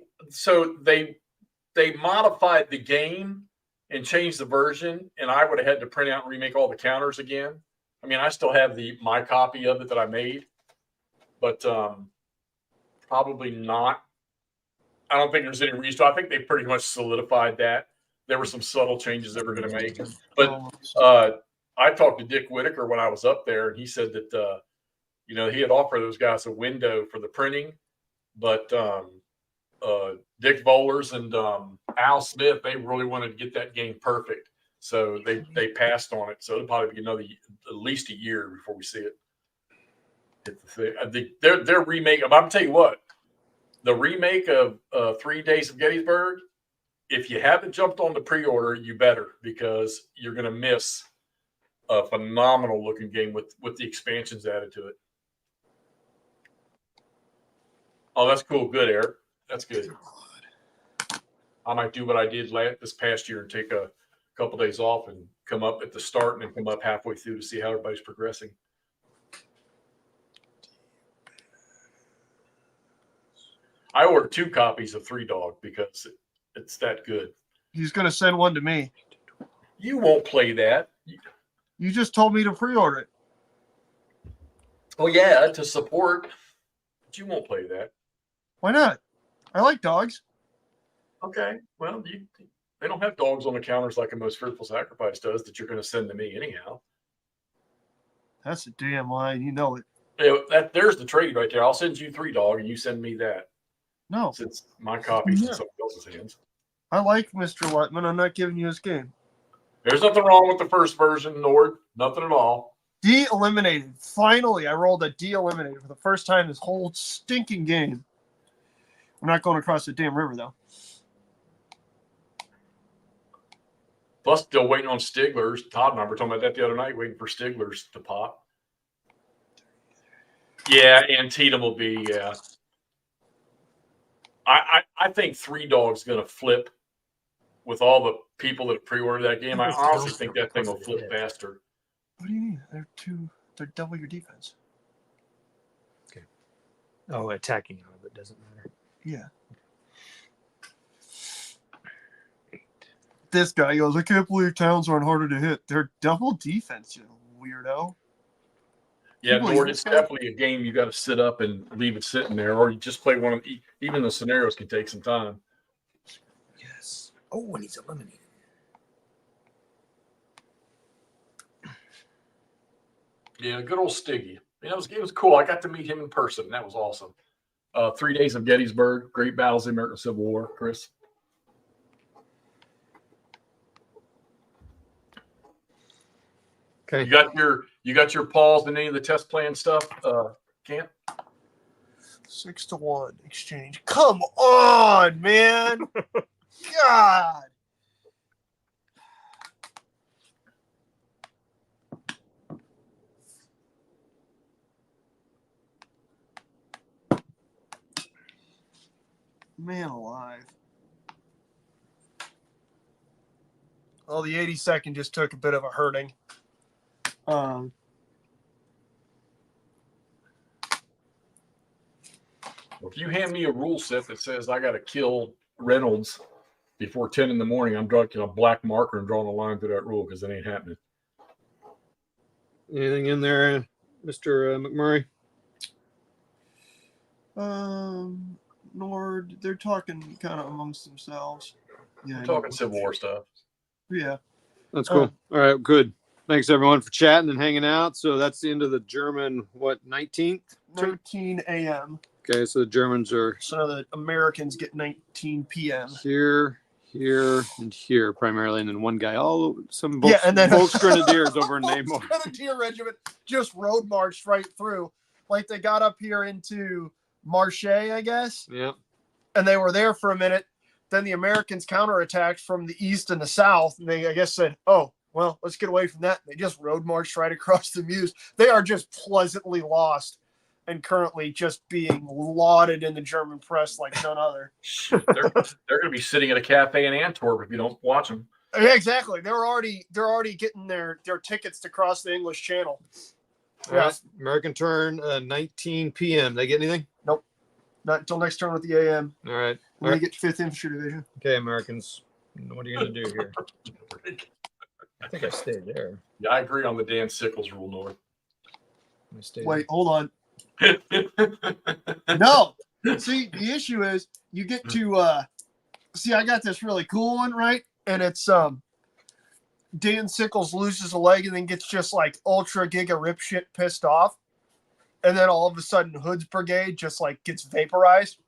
modified the game and changed the version, and I would have had to print out and remake all the counters again. I mean, I still have my copy of it that I made, but probably not. I don't think there's any reason to. I think they pretty much solidified that. There were some subtle changes they were going to make, but I talked to Dick Whitaker when I was up there, and he said that he had offered those guys a window for the printing, but Dick Vollers and Al Smith, they really wanted to get that game perfect, so they passed on it. So it'll probably be at least a year before we see it. Their remake. I'm tell you what, the remake of 3 Days of Gettysburg. If you haven't jumped on the pre-order, you better, because you're going to miss a phenomenal looking game with the expansions added to it. Oh, that's cool. Good, Eric. That's good. I might do what I did this past year and take a couple days off and come up at the start and then come up halfway through to see how everybody's progressing. I ordered 2 copies of 3 Dog because it's that good. He's going to send one to me. You won't play that. You just told me to pre-order it. Oh, yeah, to support. But you won't play that. Why not? I like dogs. Okay. Well, they don't have dogs on the counters like a Most Fearful Sacrifice does that you're going to send to me anyhow. That's a damn line. You know it. Yeah, there's the trade right there. I'll send you 3 Dog and you send me that. No. Since my copy's in somebody else's hands. I like Mr. Whiteman. I'm not giving you his game. There's nothing wrong with the first version, Nord. Nothing at all. De-eliminated. Finally, I rolled a de-eliminated for the first time this whole stinking game. I'm not going across the damn river, though. Plus, still waiting on Stigler's. Todd and I were talking about that the other night, waiting for Stigler's to pop. Yeah, Antietam will be, yeah. I think Three Dog's going to flip with all the people that pre-ordered that game. I honestly think that thing will flip faster. What do you mean? They're double your defense. Okay. Oh, attacking out of it doesn't matter. Yeah. This guy goes, I can't believe towns aren't harder to hit. They're double defense, you weirdo. Yeah, Nord, it's definitely a game you got to sit up and leave it sitting there, or you just play one of even the scenarios can take some time. Yes. Oh, and he's eliminated. Yeah, good old Stiggy. It was cool. I got to meet him in person. That was awesome. 3 days of Gettysburg, great battles of the American Civil War, Chris. Okay. You got your Pauls and any of the test plan stuff, Camp? 6-1 exchange. Come on, man. God. Man alive. Well, the 82nd just took a bit of a hurting. Well, if you hand me a rule set that says I got to kill Reynolds before 10 in the morning, I'm drawing a black marker and drawing a line through that rule because it ain't happening. Anything in there, Mr. McMurray? Nord, they're talking kind of amongst themselves. Yeah, We're talking Civil War stuff. Yeah. That's cool. All right, good. Thanks everyone for chatting and hanging out. So that's the end of the German, 19th? 13 a.m. Okay, so the Germans are So the Americans get 19 p.m. here, and here primarily, and then one guy. Some and then Volks Grenadiers over in Namor. Grenadier Regiment just road marched right through. Like they got up here into Marche, I guess. Yeah. And they were there for a minute. Then the Americans counterattacked from the east and the south. And they, I guess, said, oh, well, let's get away from that. They just road marched right across the Meuse. They are just pleasantly lost and currently just being lauded in the German press like none other. They're going to be sitting at a cafe in Antwerp if you don't watch them. Yeah, exactly. They're already getting their tickets to cross the English Channel. All right. American turn, 19 p.m. They get anything? Nope. Not until next turn with the AM. All right. When they get 5th Infantry Division. Okay, Americans. What are you going to do here? I think I stayed there. Yeah, I agree on the Dan Sickles rule, North. Wait, hold on. No. See, the issue is you get to see, I got this really cool one, right? And it's Dan Sickles loses a leg and then gets just like ultra giga rip shit pissed off. And then all of a sudden Hood's brigade just like gets vaporized.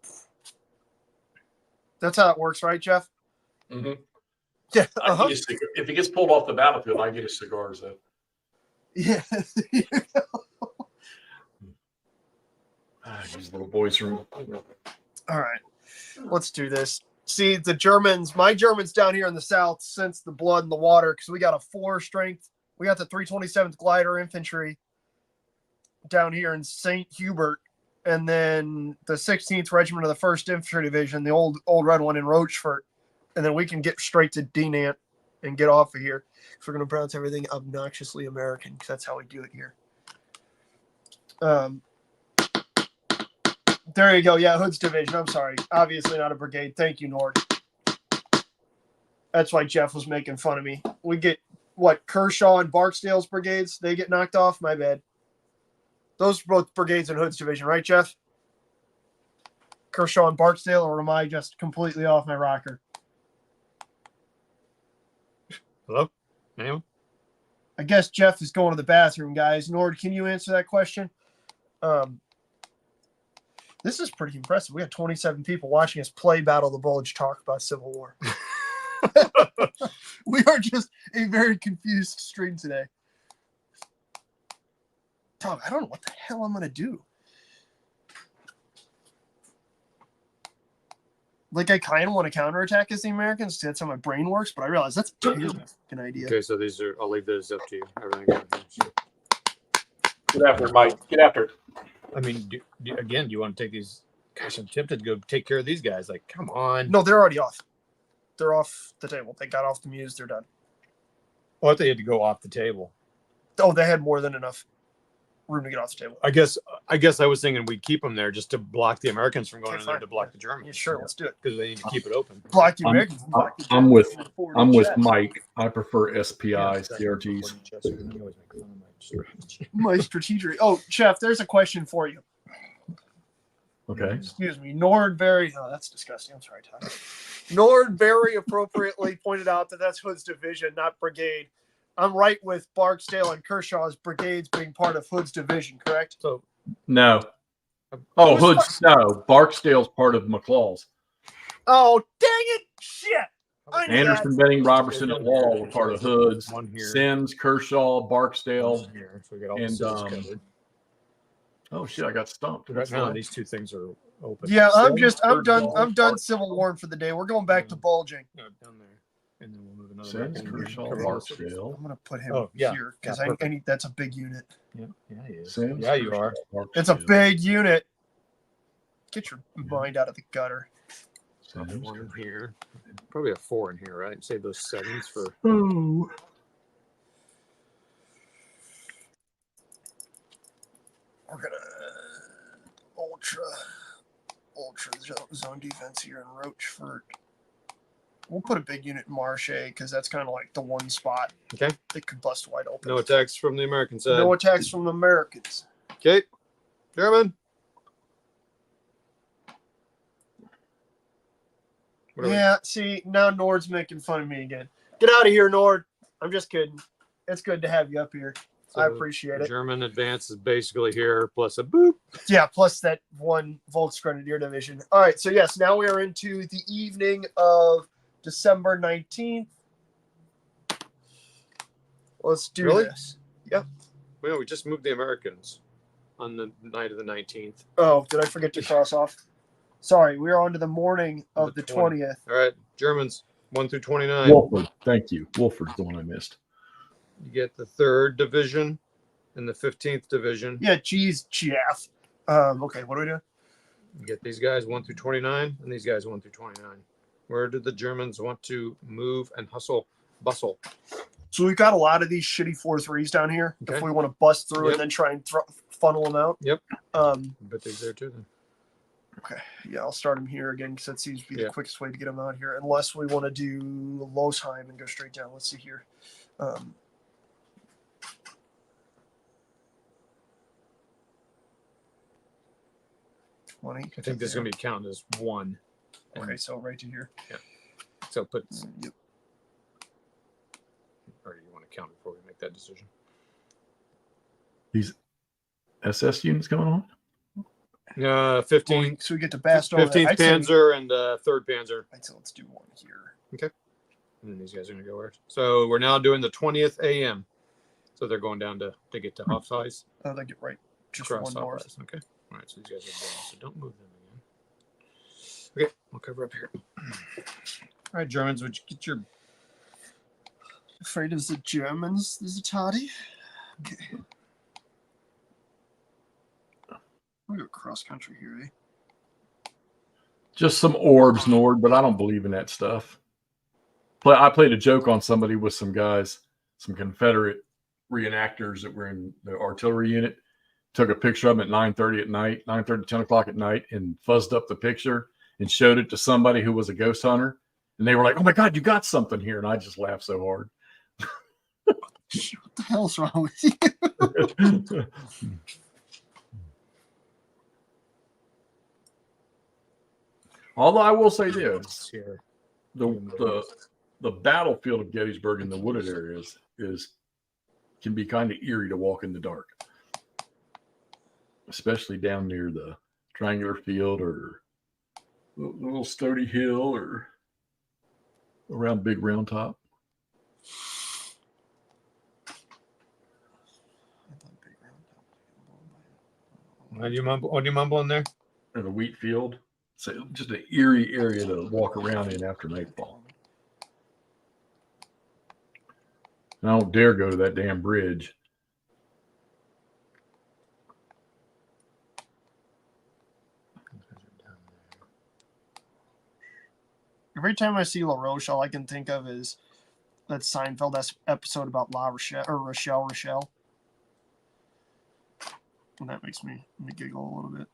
That's how it works, right, Jeff? Mm-hmm. Yeah. If he gets pulled off the battlefield, I get his cigars though. Yeah. These little boys from. All right. Let's do this. See, the Germans, my Germans down here in the south sense the blood in the water because we got a 4 strength. We got the 327th Glider Infantry down here in St. Hubert, and then the 16th Regiment of the 1st Infantry Division, the old red one in Rochefort. And then we can get straight to Dinant and get off of here. If we're going to pronounce everything obnoxiously American, because that's how we do it here. There you go. Yeah, Hood's division. I'm sorry. Obviously not a brigade. Thank you, Nord. That's why Jeff was making fun of me. We get, Kershaw and Barksdale's brigades? They get knocked off? My bad. Those are both brigades in Hood's division, right, Jeff? Kershaw and Barksdale, or am I just completely off my rocker? Hello? Anyone? I guess Jeff is going to the bathroom, guys. Nord, can you answer that question? This is pretty impressive. We had 27 people watching us play Battle of the Bulge talk about Civil War. We are just a very confused stream today. Dog, I don't know what the hell I'm gonna do. Like, I kind of want to counterattack as the Americans. That's how my brain works, but I realize that's a terrible fucking idea. Okay, so these are. I'll leave those up to you. Everything. Else. Get after it, Mike. Get after it. I mean, do you want to take these? Gosh, I'm tempted to go take care of these guys. Like, come on. No, they're already off. They're off the table. They got off the muse. They're done. Oh, I thought they had to go off the table. Oh, they had more than enough room to get off the table. I guess I was thinking we'd keep them there just to block the Americans from going Okay, in there fine. to block the Germans. Yeah, sure, let's do it. Because they need to keep it open. Block the Americans. block the I'm Germans, with forward I'm with chat. Mike. I prefer SPI Yeah, CRTs. My strategy. Oh, Chef, there's a question for you. Okay. Excuse me. Nord very. Oh, that's disgusting. I'm sorry, Todd. Nord very appropriately pointed out that that's Hood's division, not brigade. I'm right with Barksdale and Kershaw's brigades being part of Hood's division, correct? So No. Oh, Hood's no. Barksdale's part of McClaw's. Oh, dang it! Shit! I knew Anderson, that. Benning, Robertson, and Wall were part of Hood's. One here. Sims, Kershaw, Barksdale. One here. So we got all and, the cities um, covered. Oh shit! I got stumped. Right now, these two things are open. Yeah, I'm Sims, done. Kershaw, I'm done Civil War for the day. We're going back to bulging. No, down there, and then we'll move another. Sims, back in. Kershaw, Cover all the cities. Barksdale. I'm gonna put him Oh, yeah. here because Yeah, I perfect. need. That's a big unit. Yeah, he is. Sims, Yeah, you Kershaw, are. It's a Barksdale. big unit. Get your mind out of the gutter. Sims, One in here. Probably a 4 in here, right? Save those 7s for. Oh. We're gonna ultra zone defense here in Rochefort. We'll put a big unit in Marche because that's kind of like the one spot Okay. that could bust wide open. No attacks from the American side. No attacks from the Americans. Okay. German. What are we- Yeah, see, now Nord's making fun of me again. Get out of here, Nord. I'm just kidding. It's good to have you up here. I so appreciate it. German advance is basically here plus a boop. Yeah, plus that one Volksgrenadier division. All right, so yes, now we are into the evening of December 19th. Let's do Really? this. Well, we just moved the Americans on the night of the 19th. Oh, did I forget to cross off? Sorry, we're on to the morning of the 20th. All right. Germans 1 through 29. Wolford. Thank you. Wolford's the one I missed. You get the 3rd Division and the 15th Division. Yeah, geez, Jeff. Okay, what do we do? You get these guys 1 through 29 and these guys 1 through 29. Where did the Germans want to move and bustle? So we've got a lot of these shitty 4-3s down here. Okay. If we want to bust through Yep. and then try and funnel them out. Yep. I bet they're there too then. Okay, yeah, I'll start him here again because that seems to be Yeah. the quickest way to get him out here. Unless we want to do Losheim and go straight down. Let's see here. 20. I think this is going to be counted as 1. Okay, so right to here. So put, Yep. or you want to count before we make that decision? These SS units going on? 15th, So we get to Bastogne. 15th I'd say- Panzer and 3rd Panzer. I'd say let's do one here. And then these guys are going to go where? So we're now doing the 20th AM. So they're going down to get to Hofsize. Oh, they get right. Just Cross one north. Hofsize. Okay. All right. So these guys are down. So don't move them again. Okay. I'll cover up here. All right, Germans, would you get your. Afraid of the Germans, the Zatati. Okay. We'll go cross country here, eh? Just some orbs, Nord, but I don't believe in that stuff. I played a joke on somebody with some guys, some Confederate reenactors that were in the artillery unit. Took a picture of them at 9:30 at night, 9:30, 10 o'clock at night, and fuzzed up the picture and showed it to somebody who was a ghost hunter. And they were like, "Oh my God, you got something here!" And I just laughed so hard. What the hell's wrong with you? Although I will say this, Here. the battlefield of Gettysburg in the wooded areas can be kind of eerie to walk in the dark, especially down near the triangular field or the little Stody Hill or around Big Round Top. What do you mumble in there? in the wheat field. It's just an eerie area to walk around in after nightfall. And I don't dare go to that damn bridge. Every time I see La Roche, all I can think of is that Seinfeld episode about La Rochelle or Rochelle. And that makes me giggle a little bit.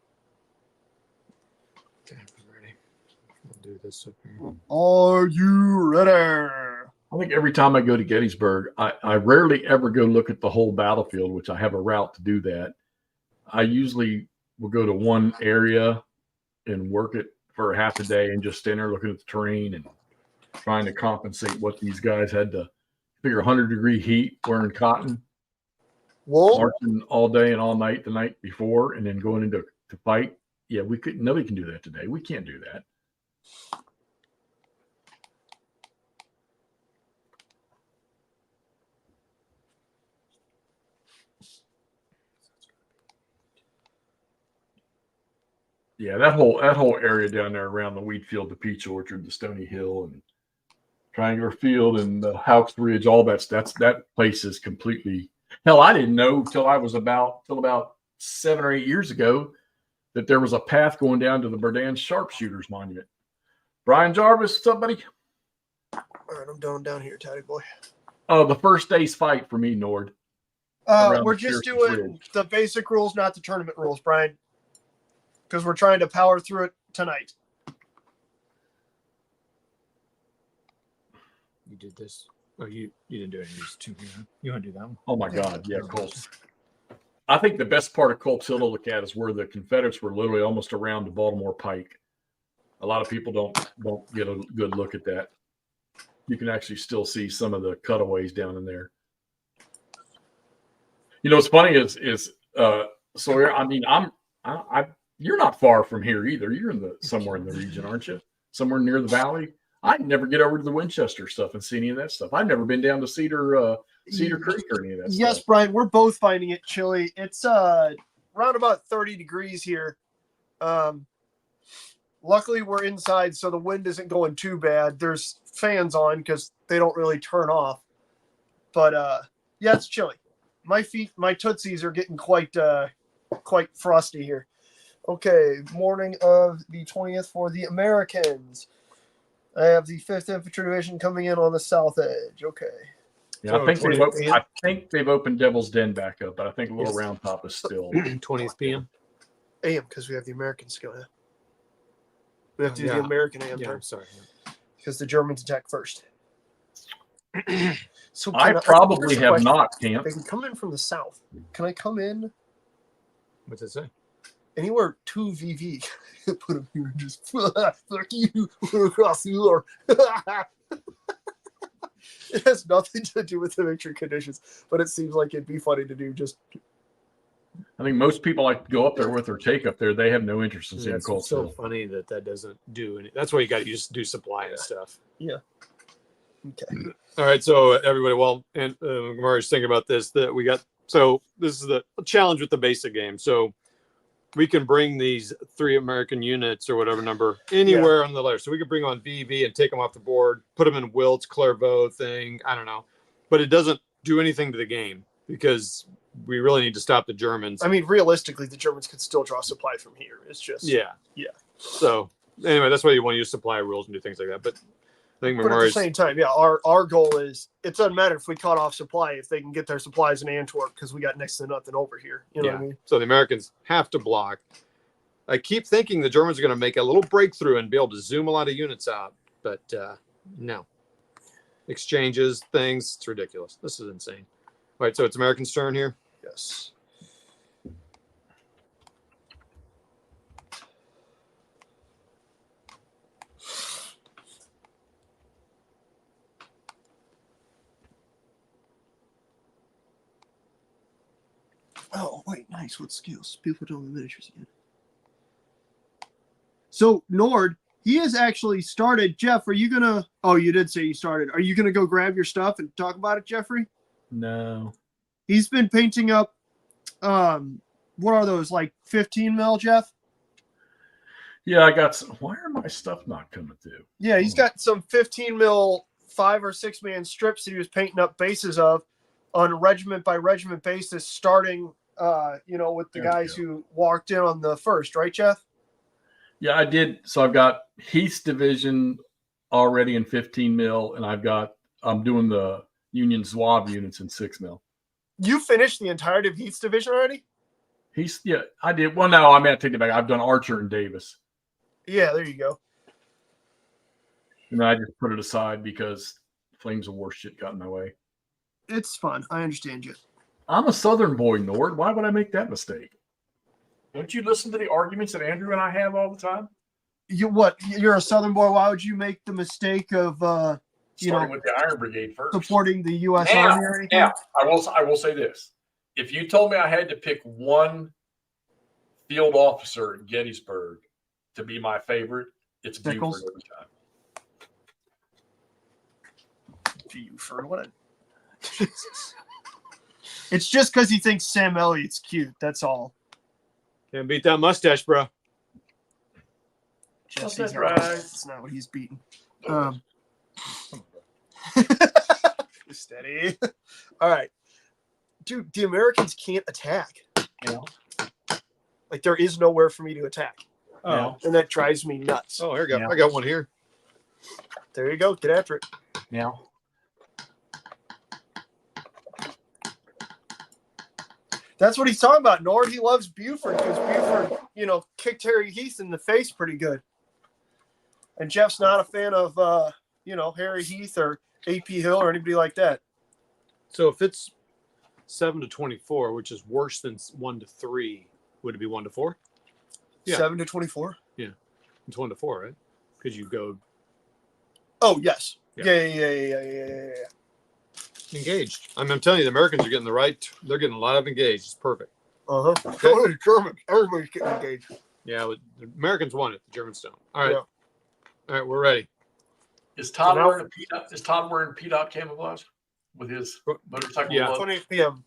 Okay, I'm ready. We'll do this up here. Are you ready? I think every time I go to Gettysburg, I rarely ever go look at the whole battlefield, which I have a route to do that. I usually will go to one area and work it for half a day and just stand there looking at the terrain and trying to compensate what these guys had to figure 100-degree heat wearing cotton, marching all day and all night the night before, and then going into to fight. Yeah, nobody can do that today. We can't do that. Yeah, that whole area down there around the wheat field, the peach orchard, the Stony Hill, and Triangular Field, and the Houck's Ridge, all that place is completely hell. I didn't know till about 7 or 8 years ago that there was a path going down to the Berdan Sharpshooters Monument. Brian Jarvis, what's up, buddy? All right, I'm down here, Taddy boy. Oh, the first day's fight for me, Nord. We're just doing the basic rules, not the tournament rules, Brian. Because we're trying to power through it tonight. You did this. Oh, you didn't do any of these two here. Huh? You want to do that one? Oh my God, yeah, Colts. I think the best part of Colts Hill to look at is where the Confederates were literally almost around the Baltimore Pike. A lot of people don't get a good look at that. You can actually still see some of the cutaways down in there. You know what's funny is Sawyer. I mean, you're not far from here either. You're somewhere in the region, aren't you? Somewhere near the valley. I'd never get over to the Winchester stuff and see any of that stuff. I've never been down to Cedar Creek or any of that stuff. Yes, Brian, we're both finding it chilly. It's around about 30 degrees here. Luckily, we're inside, so the wind isn't going too bad. There's fans on because they don't really turn off. But, yeah, it's chilly. My tootsies are getting quite frosty here. Okay, morning of the 20th for the Americans. I have the 5th Infantry Division coming in on the south edge. Okay. Yeah, I think they've opened Devil's Den back up, but I think Little Round Top is still 20th p.m. AM, because we have the Americans still. Yeah. We have to do the American AM Yeah, time. I'm sorry. Because the Germans attack first. So I probably have not, Camp. They can come in from the south. Can I come in What's it say? anywhere to VV? Put them here and just fuck you across the floor. It has nothing to do with the victory conditions, but it seems like it'd be funny to do. Just, I think most people like to go up there with or take up there. They have no interest in seeing It's Colts so Hill. funny that doesn't do any. That's why you just do supply and stuff. yeah. Okay. All right, so everybody, and McMurray's thinking about this. This is the challenge with the basic game. So we can bring these 3 American units or whatever number anywhere on the layer. So we could bring on VV and take them off the board, put them in Wilt's, Clairvaux thing. I don't know, but it doesn't do anything to the game because we really need to stop the Germans. I mean, realistically, the Germans could still draw supply from here. It's just Yeah. So anyway, that's why you want to use supply rules and do things like that. But I think But at the McMurray's same time, yeah, our goal is it doesn't matter if we cut off supply if they can get their supplies in Antwerp because we got next to nothing over here. You know what I mean? So the Americans have to block. I keep thinking the Germans are going to make a little breakthrough and be able to zoom a lot of units out, but no. Exchanges, things, it's ridiculous. This is insane. All right, so it's Americans' turn here. Yes. Oh, wait, nice. What skills? People don't have miniatures again. So, Nord, he has actually started. Jeff, are you going to... Oh, you did say you started. Are you going to go grab your stuff and talk about it, Jeffrey? No. He's been painting up what are those, like 15 mil, Jeff? Yeah, I got some. Why are my stuff not coming through? Yeah, he's got some 15 mil 5 or 6 man strips that he was painting up bases of on a regiment by regiment basis, starting, with the guys who walked in on the first, right, Jeff? Yeah, I did. So I've got Heath's division already in 15 mil, and I'm doing the Union Zouave units in 6 mil. You finished the entirety of Heath's division already? Yeah, I did. Well, no, I mean, I take it back. I've done Archer and Davis. Yeah, there you go. And I just put it aside because Flames of War shit got in my way. It's fun. I understand you. I'm a Southern boy, Nord. Why would I make that mistake? Don't you listen to the arguments that Andrew and I have all the time? You're a Southern boy. Why would you make the mistake of Starting with the Iron Brigade first. supporting the U.S. Army or anything? Yeah, I will say this. If you told me I had to pick one field officer at Gettysburg to be my favorite, it's Nichols? Buford every time. Buford, what a Jesus. It's just because he thinks Sam Elliott's cute. That's all. Can't beat that mustache, bro. Jesse's right. That's not what he's beating. Steady. All right. Dude, the Americans can't attack. Yeah. Like, there is nowhere for me to attack. Oh, And that drives me nuts. oh, here you go. Yeah. I got one here. There you go. Get after it. Now, That's what he's talking about, Nord. He loves Buford because Buford, kicked Harry Heath in the face pretty good. And Jeff's not a fan of, Harry Heath or AP Hill or anybody like that. So if it's 7 to 24, which is worse than 1 to 3, would it be 1 to 4? Yeah. 7 to 24? It's 1 to 4, right? Because you go Oh, yes. Yeah. Yeah. engaged. I'm telling you, the Americans are getting they're getting a lot of engaged. It's perfect. Uh-huh. So are the Germans. Everybody's getting engaged. Yeah, but the Americans won it. The Germans don't. All right. Yeah. All right, we're ready. is Todd So now- wearing P-Dot camouflage with his motorcycle? Yeah. glove? 28 p.m.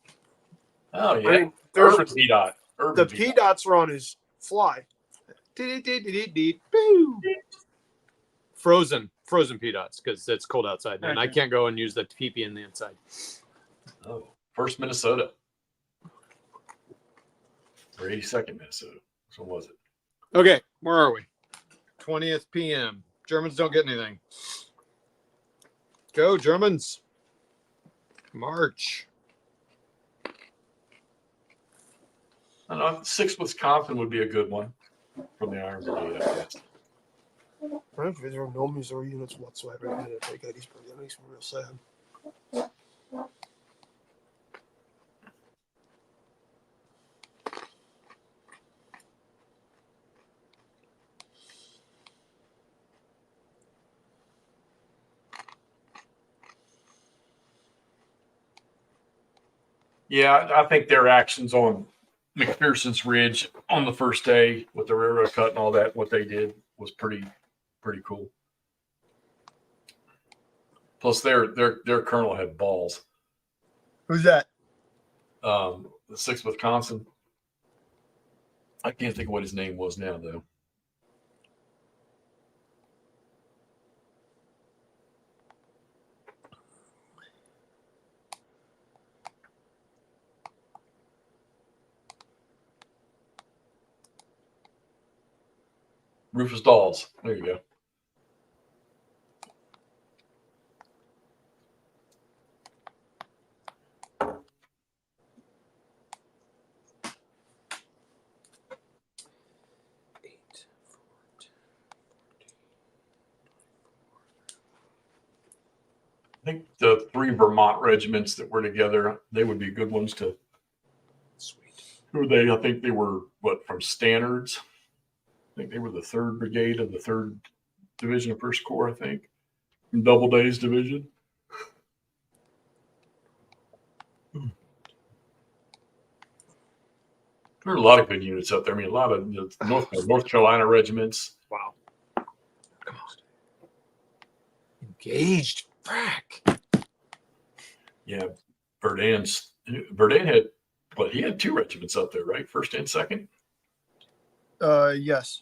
Oh, yeah. I mean, there's Urban P-Dot. the P-dots are on his fly. Frozen P dots because it's cold outside, and I Okay. can't go and use the PP in the inside. Oh, first Minnesota. Or 82nd Minnesota. So was it? Okay, where are we? 20th p.m. Germans don't get anything. Go Germans! March. I don't know. 6th Wisconsin would be a good one from the Iron Brigade, I guess. Frankly, there are no Missouri units whatsoever in Gettysburg. That makes me real sad. Yeah, I think their actions on McPherson's Ridge on the first day with the railroad cut and all that, what they did was pretty cool. Plus, their colonel had balls. Who's that? The 6th Wisconsin. I can't think of what his name was now, though. Rufus Dawes. There you go. I think the 3 Vermont regiments that were together, they would be good ones to. Sweet. Who were they? I think they were from Standards. I think they were the 3rd Brigade of the 3rd Division of 1st Corps, I think. From Doubleday's division. There are a lot of good units out there. I mean, a lot of North Carolina regiments. Wow. Come on. Engaged. Frack. Yeah, Verdun had But he had 2 regiments up there, right? First and second. Yes.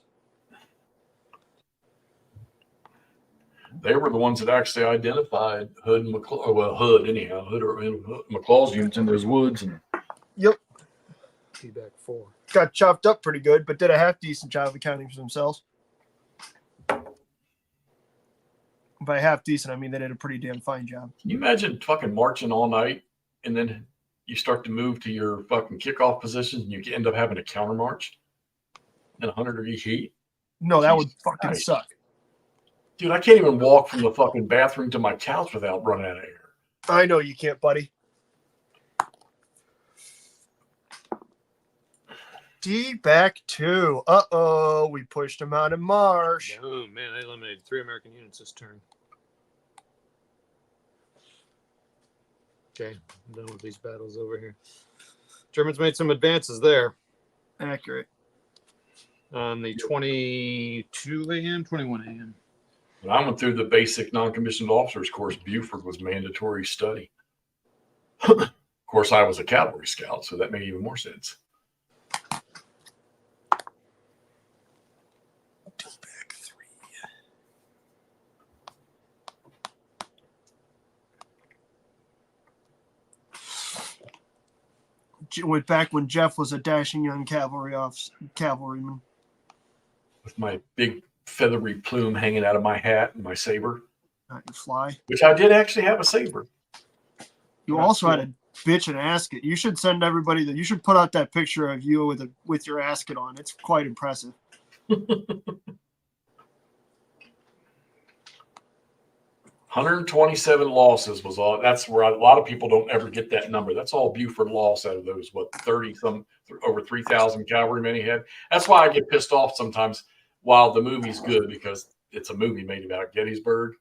They were the ones that actually identified Hood and McClaw. Well, Hood anyhow. Hood or McClaw's units in those woods, and Yep. Feedback 4. Got chopped up pretty good, but did a half decent job accounting for themselves. By half decent, I mean they did a pretty damn fine job. can you imagine fucking marching all night and then you start to move to your fucking kickoff positions and you end up having a counter march in 100-degree heat? No, that would Jesus fucking Christ. suck. Dude, I can't even walk from the fucking bathroom to my couch without running out of air. I know you can't, buddy. D back 2. Uh-oh, we pushed him out of marsh. Oh, man, they eliminated 3 American units this turn. Okay, I'm done with these battles over here. Germans made some advances there Accurate. on the 22 a.m., 21 a.m. When I went through the basic non-commissioned officers course, Buford was mandatory study. Of course, I was a cavalry scout, so that made even more sense. Back 3. Went back when Jeff was a dashing young cavalryman. With my big feathery plume hanging out of my hat and my saber, Not your fly. which I did actually have a saber. You That's also had cool. a bitch and asket. You should send everybody that. You should put out that picture of you with your asket on. It's quite impressive. 127 losses was all. That's where a lot of people don't ever get that number. That's all Buford lost out of those, 30 some, over 3,000 cavalrymen he had. That's why I get pissed off sometimes while the movie's good, because it's a movie made about Gettysburg,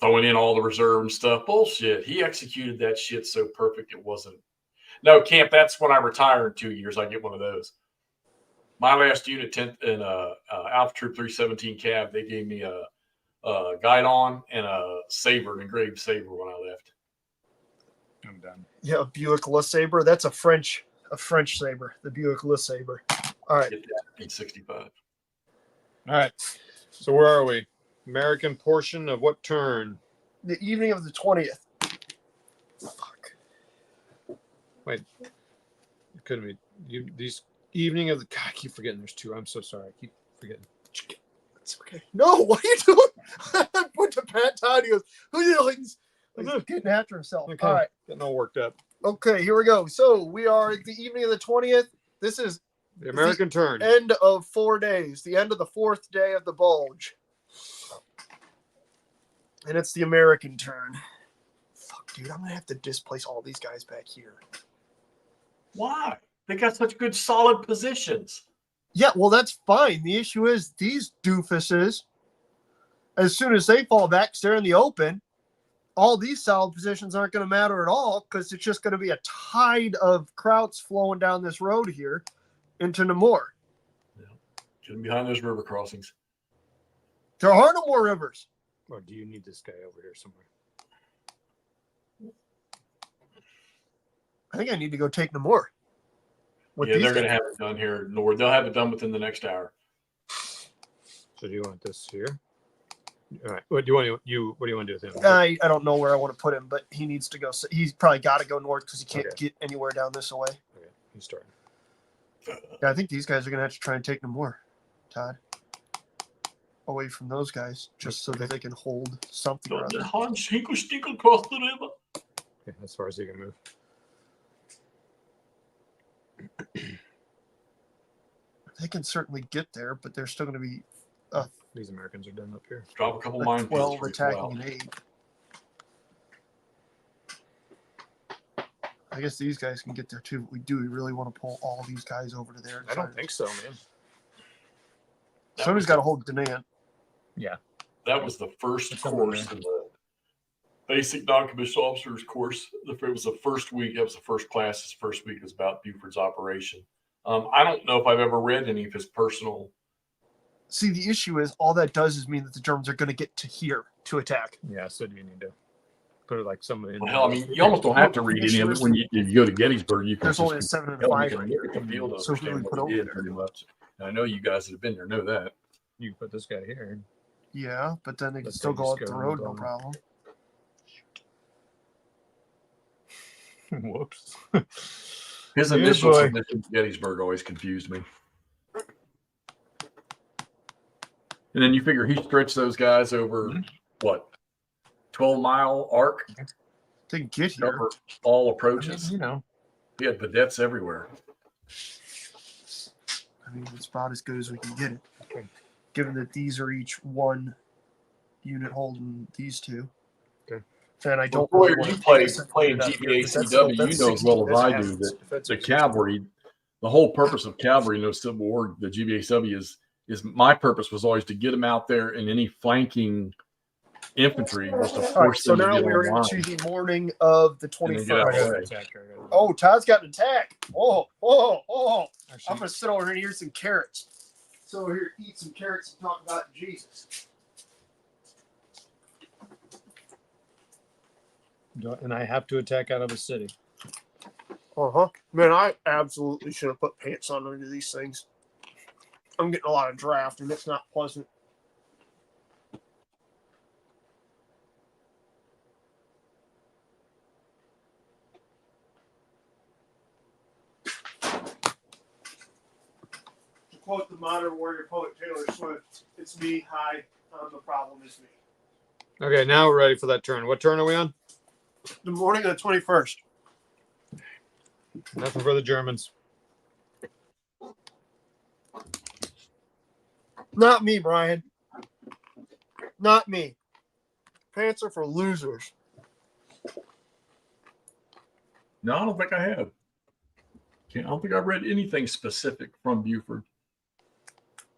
throwing in all the reserve and stuff. Bullshit. He executed that shit so perfect it wasn't. No, Camp, that's when I retire in 2 years. I get one of those. My last unit, 10th in Alpha Troop 317 Cav, they gave me a guidon and a saber, an engraved saber when I left. I'm done. Yeah, a Buick Le Sabre. That's a French saber. The Buick Le Sabre. All right. Get that in 65. All right. So where are we? American portion of what turn? The evening of the 20th. Fuck. Wait. It couldn't be. These evening of the. God, I keep forgetting there's 2. I'm so sorry. I keep forgetting. It's okay. No, what are you doing? I put the Pat Todd. He goes, who you know? He's getting after himself. Okay. All right. Getting all worked up. Okay, here we go. So we are at the evening of the 20th. This is The American turn. end of 4 days, the end of the 4th day of the Bulge. And it's the American turn. Fuck, dude, I'm going to have to displace all these guys back here. Why? They got such good, solid positions. Yeah, well, that's fine. The issue is these doofuses, as soon as they fall back, they're in the open, all these solid positions aren't going to matter at all because it's just going to be a tide of krauts flowing down this road here into Namur. Yeah. Get them behind those river crossings. There are no more rivers. Or do you need this guy over here somewhere? I think I need to go take Namur. Yeah, they're going to have it done here, Nord. They'll have it done within the next hour. So do you want this here? All right. What do you want to do with him? I don't know where I want to put him, but he needs to go. So he's probably got to go north because he can't Okay. get anywhere down this way. Okay, he's starting. Yeah, I think these guys are going to have to try and take Namur, Todd. Away from those guys, just so that they can hold something or other. Hans, he could stick across the river. Okay, as far as he can move. They can certainly get there, but they're still going to be These Americans are done up here. Drop a couple a mine 12 attacking and 8. I guess these guys can get there too, but we really want to pull all these guys over to there. and I try don't think so, man. Somebody's got to hold Danant. That was the first It's somewhere course in the basic non-commissioned officers course. It was the first week. That was the first class. This first week was about Buford's operation. I don't know if I've ever read any of his personal. See, the issue is all that does is mean that the Germans are going to get to here to attack. Yeah, so do you need to. Put it like somebody. Well, hell, I mean, you almost don't have to read any of it when you go to Gettysburg. You can There's just only a 7 and a hell, you 5 can right look here. at the field to So who do we understand put what he over did there? pretty much. And I know you guys that have been there know that. You can put this guy here. Yeah, but then they can Let's still say go up the discovery road, no done. problem. Whoops. His Yeah, initial boy. submission to Gettysburg always confused me. And then you figure he stretched those guys over what, 12-mile arc, To get here, cover all I mean, approaches. you know, He had vedettes everywhere. I mean, it's about as good as we can get it. Okay. Given that these are each one unit holding these two. Okay. And I don't Well, really Royer, want you to play take a playing second unit out here, 'cause that's- GBACW. You that's know as 16, well as that's I half do of that defense the of 16. cavalry, the whole purpose of cavalry in the Civil War, the GBACW is my purpose was always to get them out there, and any flanking infantry was to All right, force so them to now get we're online. into the morning of the And then get out of 21st. the way. Oh, Todd's got an attack. Oh. I'm Actually, going to sit over here and eat some carrots. So over here, eat some carrots and talk about Jesus. and I have to attack out of a city. Man, I absolutely should have put pants on under these things. I'm getting a lot of draft, and it's not pleasant. To quote the modern warrior poet Taylor Swift, "It's me. Hi, the problem is me." Okay, now we're ready for that turn. What turn are we on? The morning of the 21st. Nothing for the Germans. Not me, Brian. Not me. Pants are for losers. No, I don't think I have. I don't think I've read anything specific from Buford.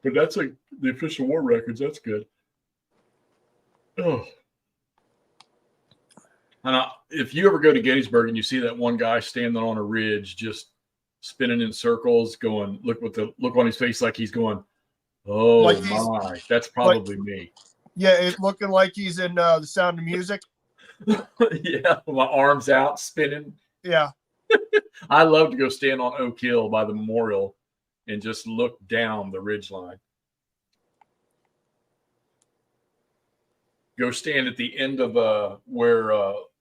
But that's like the official war records. That's good. Oh. And if you ever go to Gettysburg and you see that one guy standing on a ridge, just spinning in circles, going, look on his face like he's going, oh Like my, that's probably me. Yeah, it's looking like he's in The Sound of Music. Yeah, my arms out, spinning. Yeah. I love to go stand on Oak Hill by the memorial and just look down the ridge line. Go stand at the end of where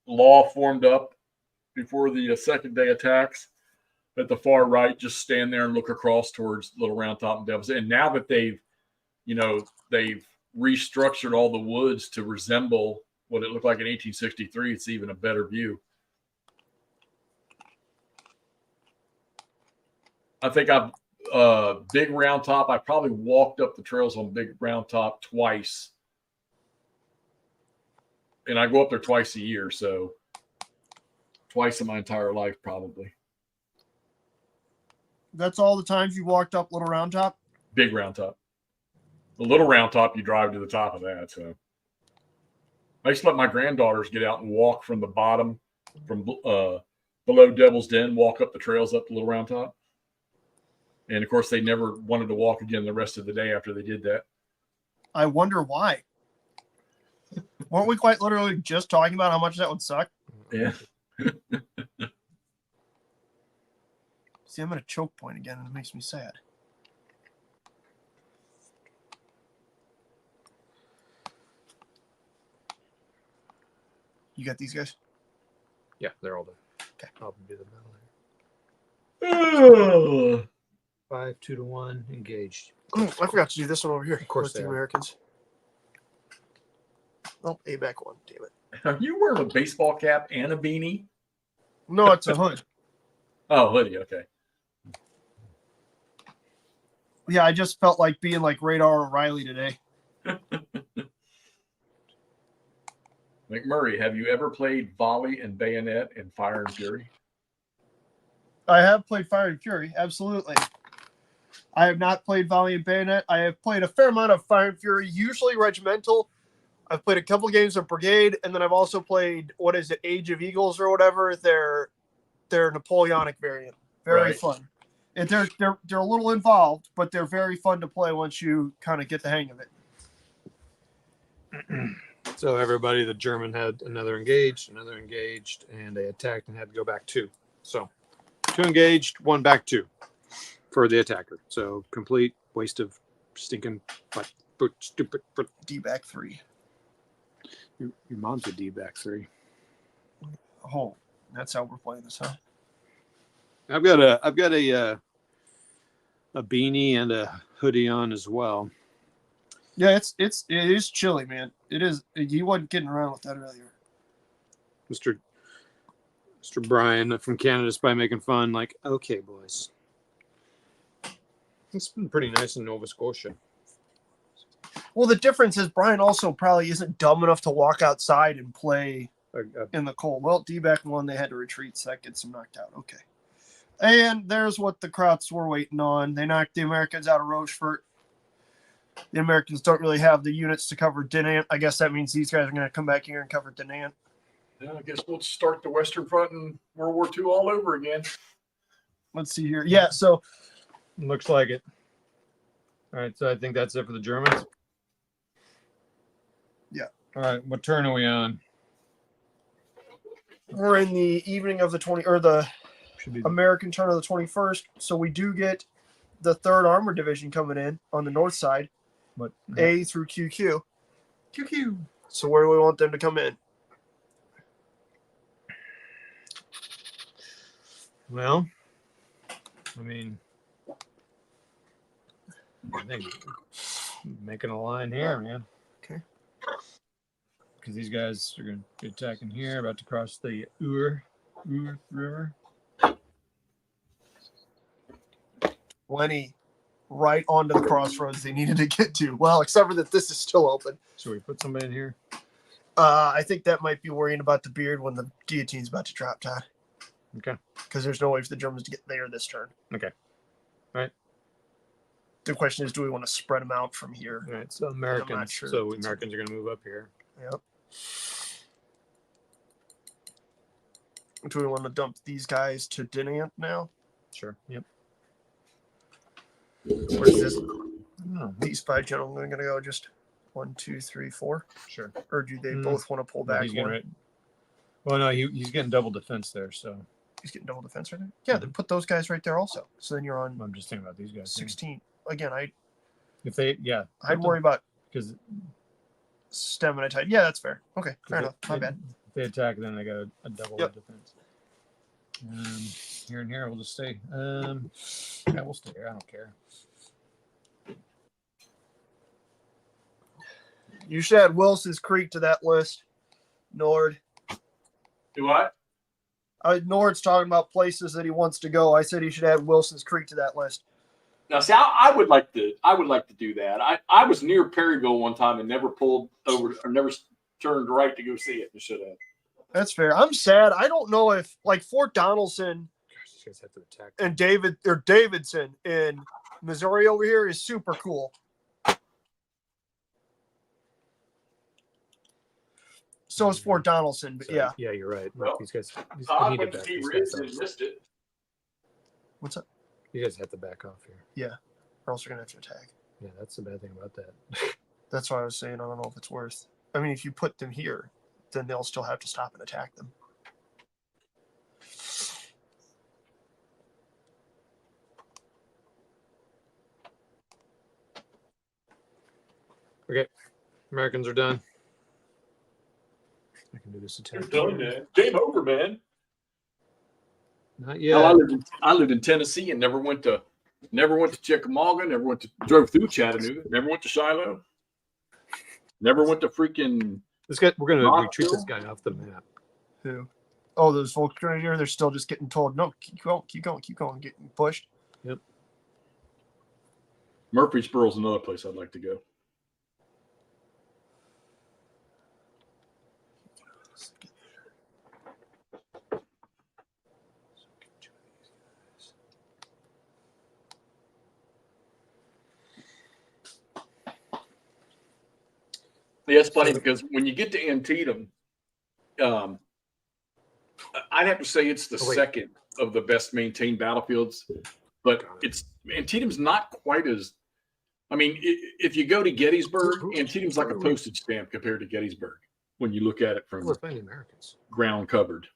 Law formed up before the second day attacks. At the far right, just stand there and look across towards Little Round Top and Devil's. And now that they've restructured all the woods to resemble what it looked like in 1863, it's even a better view. I think Big Round Top. I probably walked up the trails on Big Round Top twice, and I go up there twice a year, so twice in my entire life probably. That's all the times you walked up Little Round Top? Big Round Top. The Little Round Top, you drive to the top of that. So I used to let my granddaughters get out and walk from the bottom, from below Devil's Den, walk up the trails up to Little Round Top. And of course, they never wanted to walk again the rest of the day after they did that. I wonder why. Weren't we quite literally just talking about how much that would suck? Yeah. See, I'm at a choke point again, and it makes me sad. You got these guys? Yeah, they're all there. Okay. I'll be the middle here. Oh. 5, 2 to 1, engaged. I forgot to do this one over here. Of course the they are. Americans. Oh, A back one. Damn it. Are you wearing a baseball cap and a beanie? No, it's a hood. Oh, hoodie. Okay. Yeah, I just felt like being like Radar O'Reilly today. McMurray, have you ever played Volley and Bayonet and Fire and Fury? I have played Fire and Fury, absolutely. I have not played Volley and Bayonet. I have played a fair amount of Fire and Fury, usually regimental. I've played a couple games of Brigade, and then I've also played, what is it, Age of Eagles or whatever, their Napoleonic variant. Very Right. fun. And they're a little involved, but they're very fun to play once you kind of get the hang of it. So So everybody, the German had another engaged, and they attacked and had to go back 2. So 2 engaged, 1 back 2 for the attacker. So complete waste of stinking stupid. D back 3. Your mom's a D back 3. Oh, that's how we're playing this, huh? I've got a beanie and a hoodie on as well. Yeah, it is chilly, man. It is. You wasn't kidding around with that earlier. Mr. Brian from Canada's by making fun. Like, okay, boys, it's been pretty nice in Nova Scotia. Well, the difference is Brian also probably isn't dumb enough to walk outside and play in the cold. Well, D-back 1, they had to retreat, so that gets them knocked out. Okay. And there's what the Krauts were waiting on. They knocked the Americans out of Rochefort. The Americans don't really have the units to cover Dinant. I guess that means these guys are going to come back here and cover Dinant. Yeah, I guess we'll start the Western Front in World War II all over again. Let's see here. Yeah, so Looks like it. All right, so I think that's it for the Germans. Yeah. All right, what turn are we on? we're in the evening of the 20 or the Should be American turn of the 21st. So we do get the 3rd Armored Division coming in on the north side, what? A through QQ. QQ. So where do we want them to come in? Well, I mean, I think making a line here, man. Okay. Because these guys are going to be attacking here, about to cross the Ur River. Lenny, right onto the crossroads they needed to get to. Well, except for that this is still open. So we put somebody in here. I think that might be worrying about the beard when the guillotine's about to drop, Todd. Okay. Because there's no way for the Germans to get there this turn. Okay. All right. The question is, do we want to spread them out from here? All right. So Americans. sure. So Americans are going to move up here. Yep. Do we want to dump these guys to Dinant now? Sure. Yep. Or is this Oh, these 5 gentlemen going to go just 1, 2, 3, 4? sure. Or do they Mm. both want to pull back? He's getting one? ready. Well, no, he's getting double defense there. So He's getting double defense right there. Yeah, then put those guys right there also. So then you're on I'm just thinking about these guys. 16. Again, If they, I'd worry about because stamina tight. Yeah, that's fair. Okay, fair enough. My bad. If they attack, then they got a double Yep. defense. Here and here, we'll just stay. Yeah, we'll stay here. I don't care. You should add Wilson's Creek to that list, Nord. Do I? Nord's talking about places that he wants to go. I said he should add Wilson's Creek to that list. Now, see, I would like to do that. I was near Perryville one time and never pulled over or never turned right to go see it. And should have. That's fair. I'm sad. I don't know if like Fort Donaldson Gosh, these guys have to attack. and Davidson in Missouri over here is super cool. So is Fort Donaldson, but So, yeah. yeah, you're right. Well, These guys. Todd He went did to back. see These Riz guys, and missed it. What's up? you guys have to back off here. Or else you're gonna have to attack. Yeah, that's the bad thing about that. That's why I was saying I don't know if it's worth. I mean, if you put them here, then they'll still have to stop and attack them. Okay, Americans are done. I can do this attack. Man. Game over, man. Not Yeah. I yet. lived in Tennessee and never went to Chickamauga, drove through Chattanooga, never went to Shiloh, never went to freaking. This guy, we're gonna Knoxville? retreat this guy off the map. Who? Oh, those folks right here, they're still just getting told, no, keep going, getting pushed. Murfreesboro's another place I'd like to go. Yeah, it's funny because when you get to Antietam, I'd have to say it's the second of the best maintained battlefields, but Antietam's not quite as. I mean, if you go to Gettysburg, Antietam's like a postage stamp compared to Gettysburg. when you look at it from We're playing the Americans. ground covered.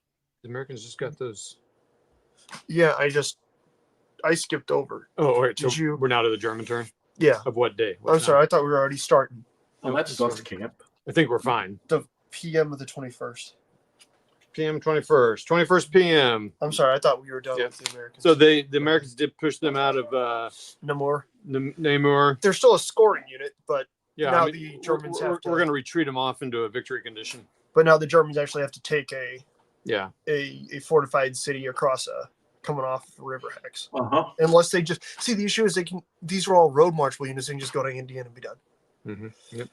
The Americans just got those. Yeah, I skipped over. Oh, wait. Did So you? we're now to the German turn Yeah. of what day? What I'm time? sorry. I thought we were already starting. Oh, that's bus camp. I think we're fine. The PM of the 21st. PM 21st. 21st PM. I'm sorry. I thought we were done Yeah. with the Americans. So the Americans did push them out of no more. Namur. They're still a scoring unit, but Yeah, now I mean, the Germans we're have to. going to retreat them off into a victory condition. But now the Germans actually have to take a fortified city across coming off the river hex. Unless they just see, the issue is these are all road marchable units. They can just go to Indiana and be done. Mm-hmm. Yep.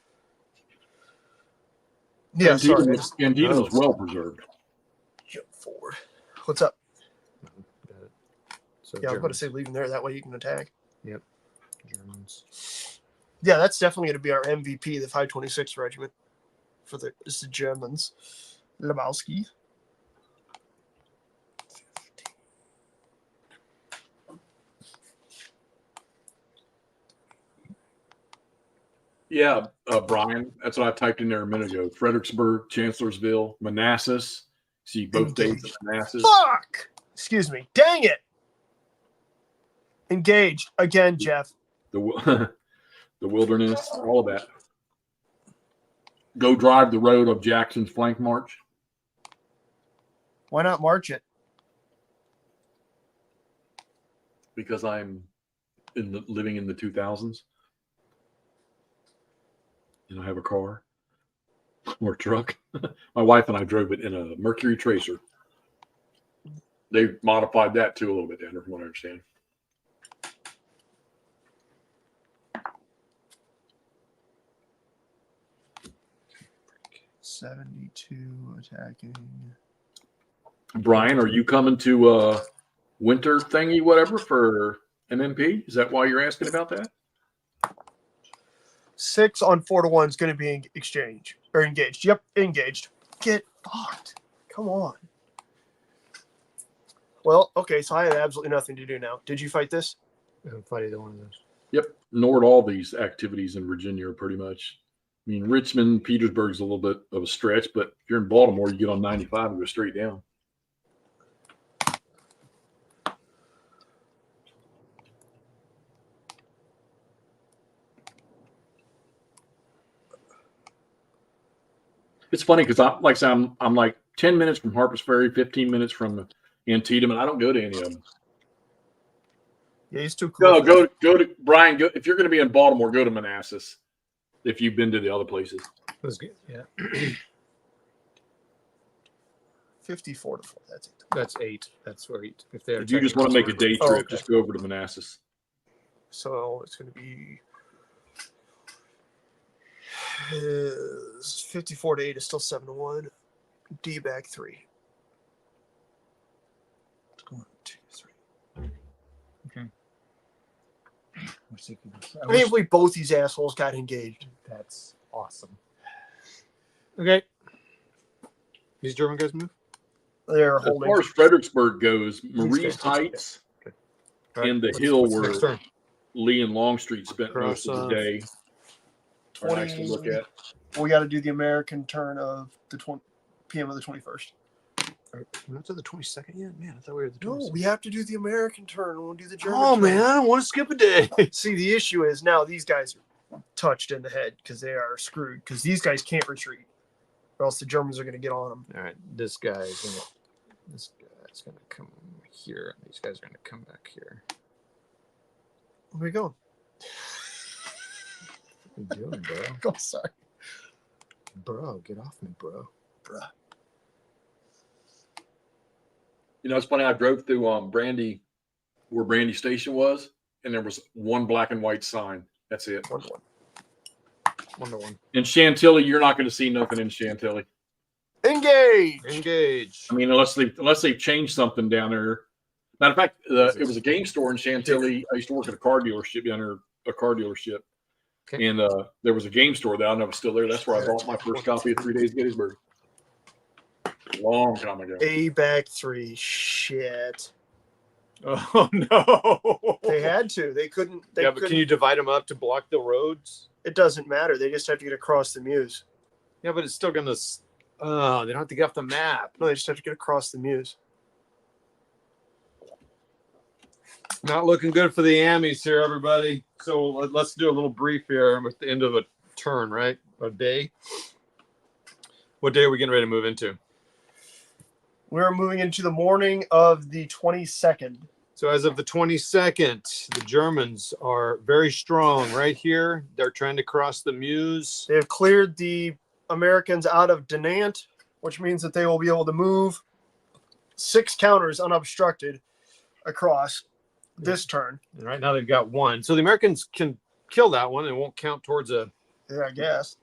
Yeah, Antietam sorry. Antietam was well preserved. Jump forward. What's up? Got it. So Yeah, I was about to Germans. say leaving there. That way you can attack. Yep. Germans. Yeah, that's definitely going to be our MVP, the 526th Regiment. For the Germans. Lebowski. Yeah, Brian, that's what I typed in there a minute ago. Fredericksburg, Chancellorsville, Manassas. See both dates of Manassas. Fuck! Excuse me. Dang it! Engaged. Again, Jeff. The the wilderness, all of that. Go drive the road of Jackson's flank march. Why not march it? Because I'm living in the 2000s. And I have a car or truck. My wife and I drove it in a Mercury Tracer. They modified that too a little bit, Andrew, from what I understand. $72 attacking. Brian, are you coming to winter thingy, whatever, for MMP? Is that why you're asking about that? 6 on 4 to 1 is going to be engaged. Yep, engaged. Get fucked. Come on. Well, okay, so I have absolutely nothing to do now. Did you fight this? I haven't fought either one of those. Yep. Ignored all these activities in Virginia pretty much. I mean, Richmond, Petersburg's a little bit of a stretch, but if you're in Baltimore, you get on 95 and go straight down. It's funny because I'm like 10 minutes from Harper's Ferry, 15 minutes from Antietam, and I don't go to any of them. Yeah, he's too cool. Go to Brian. Go, if you're going to be in Baltimore, go to Manassas. If you've been to the other places, That's good. Yeah. 54 to 4. That's it. That's 8. That's where 8. If they're if you just want to make a day trip, okay. just go over to Manassas. So it's going to be 54 to 8 is still 7 to 1. D back 3. 1, 2, 3. Okay. I can't believe both these assholes got engaged. That's awesome. Okay. These German guys move? They're As holding. far as Fredericksburg goes, Marie's guys. Heights Okay. and the What's- hill what's where next turn? Lee and Longstreet spent Cross most of the off. day are nice to look at. We got to do the American turn of the PM of the 21st. We're not to the 22nd yet? Man, I thought we were the 22nd. No, we have to do the American turn. We'll do the German Oh, turn. man, I don't want to skip a day. See, the issue is now these guys are touched in the head because they are screwed because these guys can't retreat or else the Germans are going to get on them. All right, this guy's gonna come here. These guys are gonna come back here. Where we going? What are you doing, bro? Oh, sorry. Bro, get off me, bro. Bruh. You know, it's funny. I drove through Brandy, where Brandy Station was, and there was one black and white sign. That's it. 1 to 1. 1-1. In Chantilly, you're not going to see nothing in Chantilly. Engage! Engage. I mean, unless they've changed something down there. Matter of fact, it was a game store in Chantilly. I used to work at a car dealership down there, Okay. and there was a game store that I don't know if it's still there. That's where I bought my first copy of 3 Days Gettysburg. Long time ago. A back 3. Shit. Oh no! They had to. They couldn't. They yeah, but couldn't. can you divide them up to block the roads? It doesn't matter. They just have to get across the Meuse. Yeah, but it's still gonna. Oh, they don't have to get off the map. No, they just have to get across the Meuse. Not looking good for the Amis here, everybody. So let's do a little brief here at the end of a turn, right? A day. What day are we getting ready to move into? We're moving into the morning of the 22nd. So as of the 22nd, the Germans are very strong right here. They're trying to cross the Meuse. They have cleared the Americans out of Dinant, which means that they will be able to move 6 counters unobstructed across this turn. And right now they've got 1. So the Americans can kill that one. It won't count towards a... Yeah, I guess.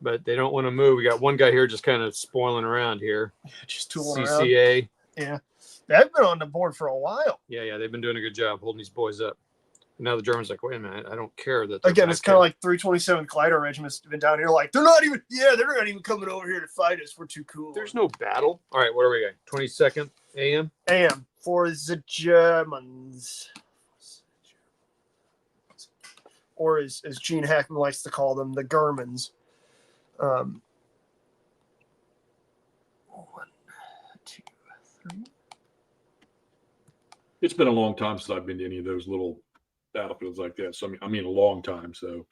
But they don't want to move. We got one guy here just kind of spoiling around here. Just tooling around. CCA. Yeah. They've been on the board for a while. Yeah, they've been doing a good job holding these boys up. Now the Germans like, wait a minute, I don't care that. Again, it's kind of like 327th Glider Regiments been down here like, they're not even coming over here to fight us. We're too cool. There's no battle. All right, what are we got? 22nd AM? AM for the Germans. Or as Gene Hackman likes to call them, the Germans. 1, 2, 3. It's been a long time since I've been to any of those little battlefields like that. So I mean a long time. So,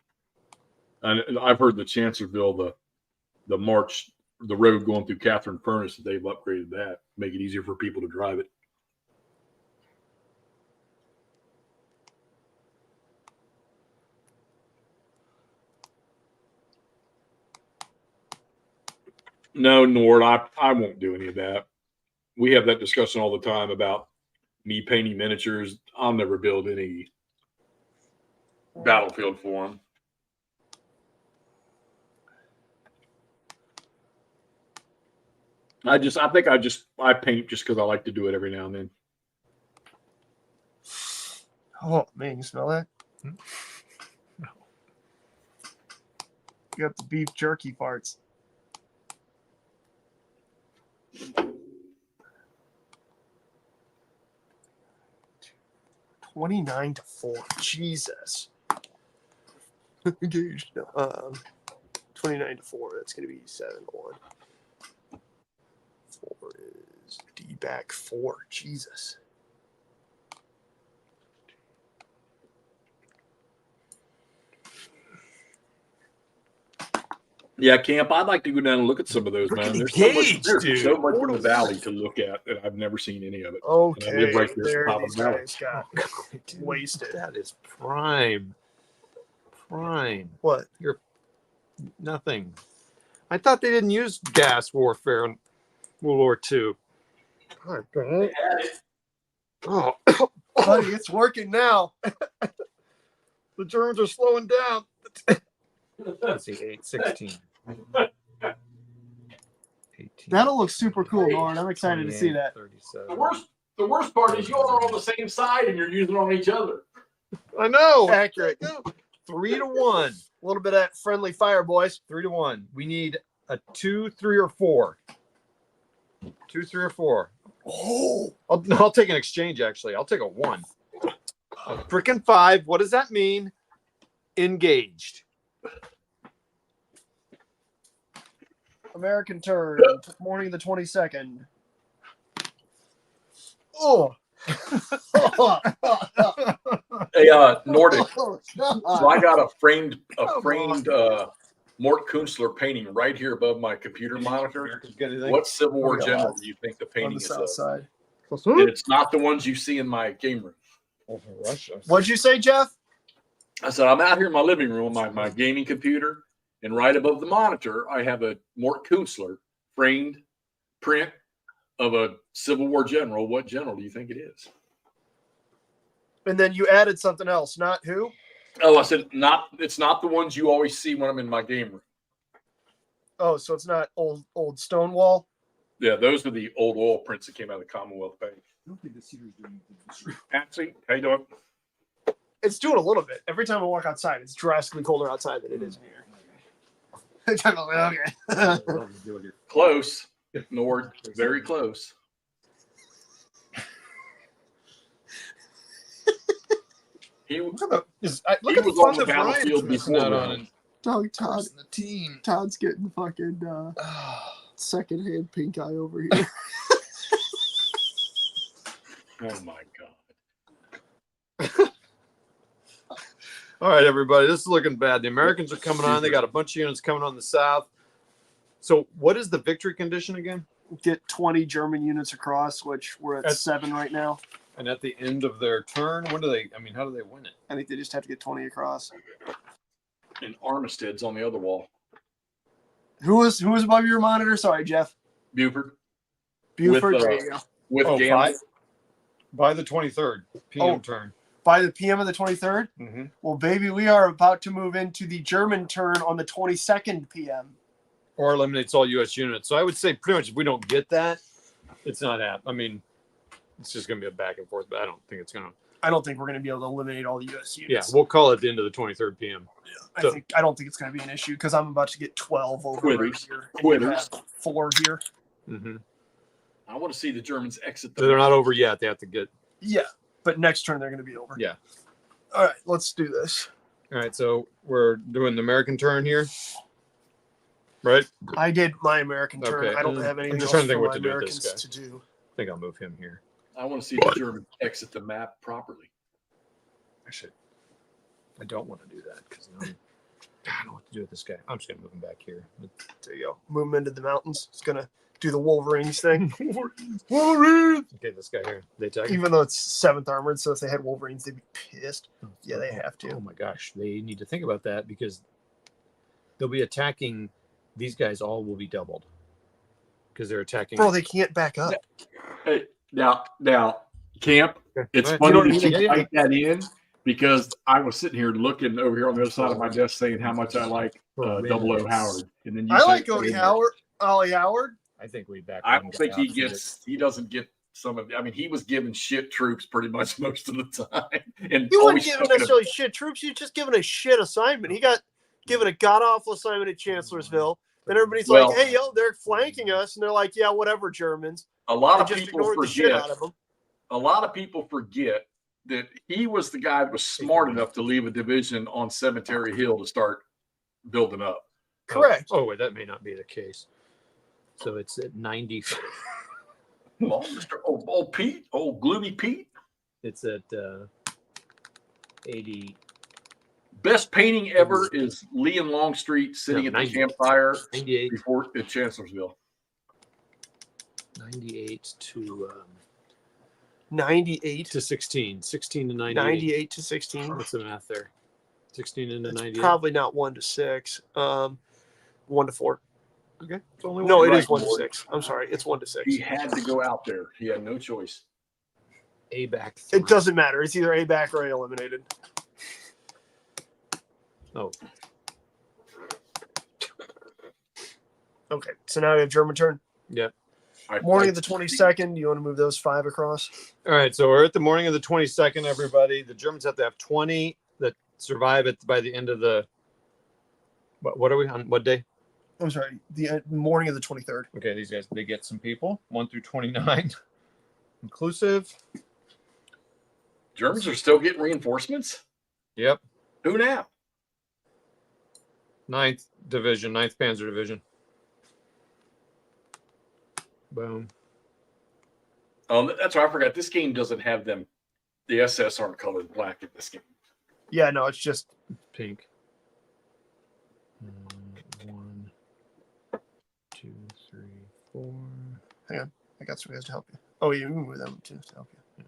and I've heard the Chancellorsville, the march, the road going through Catherine Furnace, they've upgraded that, make it easier for people to drive it. No, Nord, I won't do any of that. We have that discussion all the time about me painting miniatures. I'll never build any battlefield for them. I paint just because I like to do it every now and then. Oh, man, you smell that? No. You got the beef jerky farts. 29-4. Jesus. Engaged. 29-4. That's going to be 7-1. 4 is D back 4. Jesus. Yeah, Camp, I'd like to go down and look at some of those, man. There's so much in the valley to look at that I've never seen any of it. Okay, and I live right there top of these the valley. guys got wasted. That is prime. Prime. What? You're nothing. I thought they didn't use gas warfare in World War II. Oh, Buddy, it's working now. the Germans are slowing down. Let's see, 8, 16. 18, That'll look super cool, Lauren. I'm excited to see that. 37. The worst part is you all are on the same side and you're using it on each other. I know. Accurate. 3-1. A little bit of that friendly fire, boys. 3-1. We need a 2, 3, or 4. 2, 3, or 4. Oh, I'll take an exchange, actually. I'll take a 1. A freaking 5. What does that mean? Engaged. American turn. Morning of the 22nd. Oh. Hey, Nordic. Oh, So I got a framed Mort Kunstler painting right here above my computer monitor. What Civil War general do you think the on painting the is south of? side. And it's not the ones you see in my game room. What'd you say, Jeff? I said, I'm out here in my living room, my gaming computer, and right above the monitor, I have a Mort Kunstler framed print of a Civil War general. What general do you think it is? And then you added something else. Not who? Oh, I said, it's not the ones you always see when I'm in my game room. Oh, so it's not old Stonewall? Yeah, those are the old oil prints that came out of the Commonwealth Bank. I don't think the cedar's doing anything. Patsy, how you doing? It's doing a little bit. Every time I walk outside, it's drastically colder outside than it is in here. Okay. Close, Nord, very close. He Look at was the on fun the that Brian's battlefield missing before out now. on Dog Todd. Where's the team? Todd's getting fucking secondhand pink eye over here. Oh my god. All right, everybody, this is looking bad. The Americans are coming on. They got a bunch of units coming on the south. So what is the victory condition again? Get 20 German units across, which we're at 7 right now. And at the end of their turn, how do they win it? I think they just have to get 20 across. And Armisted's on the other wall. Who was above your monitor? Sorry, Jeff. Buford. Buford. With, There you go. With Oh, Gamble. By the 23rd p.m. Oh. turn. By the PM of the 23rd? Mm-hmm. Well, baby, we are about to move into the German turn on the 22nd PM. Or eliminates all U.S. units. So I would say pretty much if we don't get that, it's not I mean, it's just going to be a back and forth, but I don't think it's going to. I don't think we're going to be able to eliminate all the U.S. Yeah, units. we'll call it the end of the 23rd p.m. I don't think it's going to be an issue because I'm about to get 12 over right Quitters. here. And Quitters. you have 4 here. Mm-hmm. I want to see the Germans exit the So they're not over yet. They have to get. Yeah, but next turn they're going to be over. Yeah. All right, let's do this. All right, so we're doing the American turn here, right? I did my American turn. Okay. I don't have anything just else trying to think for what my to do with Americans this to do. I think I'll move him here. I want to see the Germans exit the map properly. I don't want to do that because I don't know what to do with this guy. I'm just gonna move him back here. There you go. Move them into the mountains. It's going to do the Wolverines thing. Okay, this guy here. They attack him? Even though it's 7th Armored, so if they had Wolverines, they'd be pissed. Yeah, they have to. Oh my gosh, they need to think about that because they'll be attacking. These guys all will be doubled because they're attacking. Bro, they can't back up. Hey, now, Camp, it's Right. funny You that don't- you yeah. write that in because I was sitting here looking over here on the other side of my desk saying how much I like Double O Howard. And then you I said- like Ollie Howard. I think we back. I one don't guy think out he doesn't get some of. I mean, he was giving shit troops pretty much most of the time. And He wasn't always giving took it- necessarily shit troops. He was just giving a shit assignment. He got given a god-awful assignment at Chancellorsville. Then everybody's Well- like, hey, yo, they're flanking us. And they're like, yeah, whatever, Germans. a lot And of just people ignored the shit forget. out of them. A lot of people forget that he was the guy that was smart enough to leave a division on Cemetery Hill to start building up. Correct. Oh wait, that may not be the case. So it's at 90. Well, Mr. Old Pete, old gloomy Pete. It's at 80. Best painting ever is Lee and Longstreet sitting No, at the 90. campfire 98. before at Chancellorsville. 98 to 98 16. 16 to 98. 98 to 16. What's the math there? 16 into It's 98. probably not 1 to 6. 1 to 4. Okay. It's only No, one. it Right, is 1 to Lord. 6. I'm sorry. It's 1 to 6. He had to go out there. He had no choice. A back. 3. It doesn't matter. It's either A back or A eliminated. Oh, Okay, so now we have German turn. yeah. Morning of the 22nd. You want to move those 5 across? All right. So we're at the morning of the 22nd, everybody. The Germans have to have 20 that survive it by the end of the. What are we on? What day? I'm sorry, the morning of the 23rd. Okay, these guys, they get some people, 1 through 29, inclusive. Germans are still getting reinforcements. Yep. Who now? 9th Division, 9th Panzer Division. Boom. That's why I forgot. This game doesn't have them. The SS aren't colored black in this game. Yeah, no, it's just Pink. 1, 2, 3, 4. I got some guys to help you. Oh, you can move them too to help you.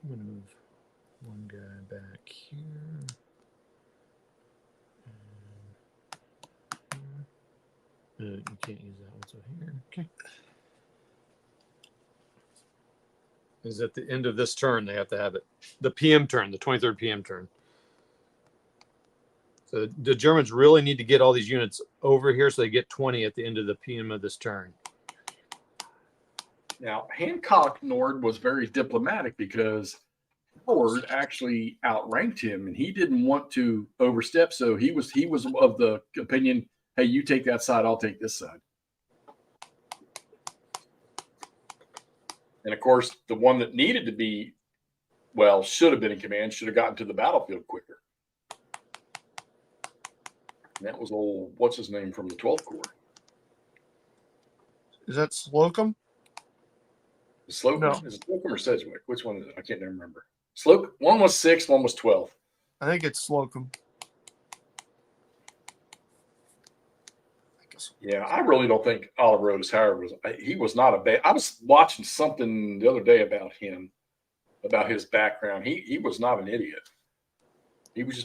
I'm going to move one guy back here. You can't use that one, so here. Okay. Is at the end of this turn, they have to have it. The PM turn, the 23rd PM turn. So the Germans really need to get all these units over here so they get 20 at the end of the PM of this turn. Now, Hancock Nord was very diplomatic because Howard actually outranked him, and he didn't want to overstep. So he was of the opinion, hey, you take that side, I'll take this side. And of course, the one that needed to be, well, should have been in command, should have gotten to the battlefield quicker. That was old, what's his name from the 12th Corps? Is that Slocum? Slocum? No. Is it Slocum or Sedgwick? Which one is it? I can't remember. Slocum. One was 6, one was 12. I think it's Slocum. Yeah, I really don't think Oliver Otis Howard was. He was not a bad. I was watching something the other day about him, about his background. He was not an idiot. He was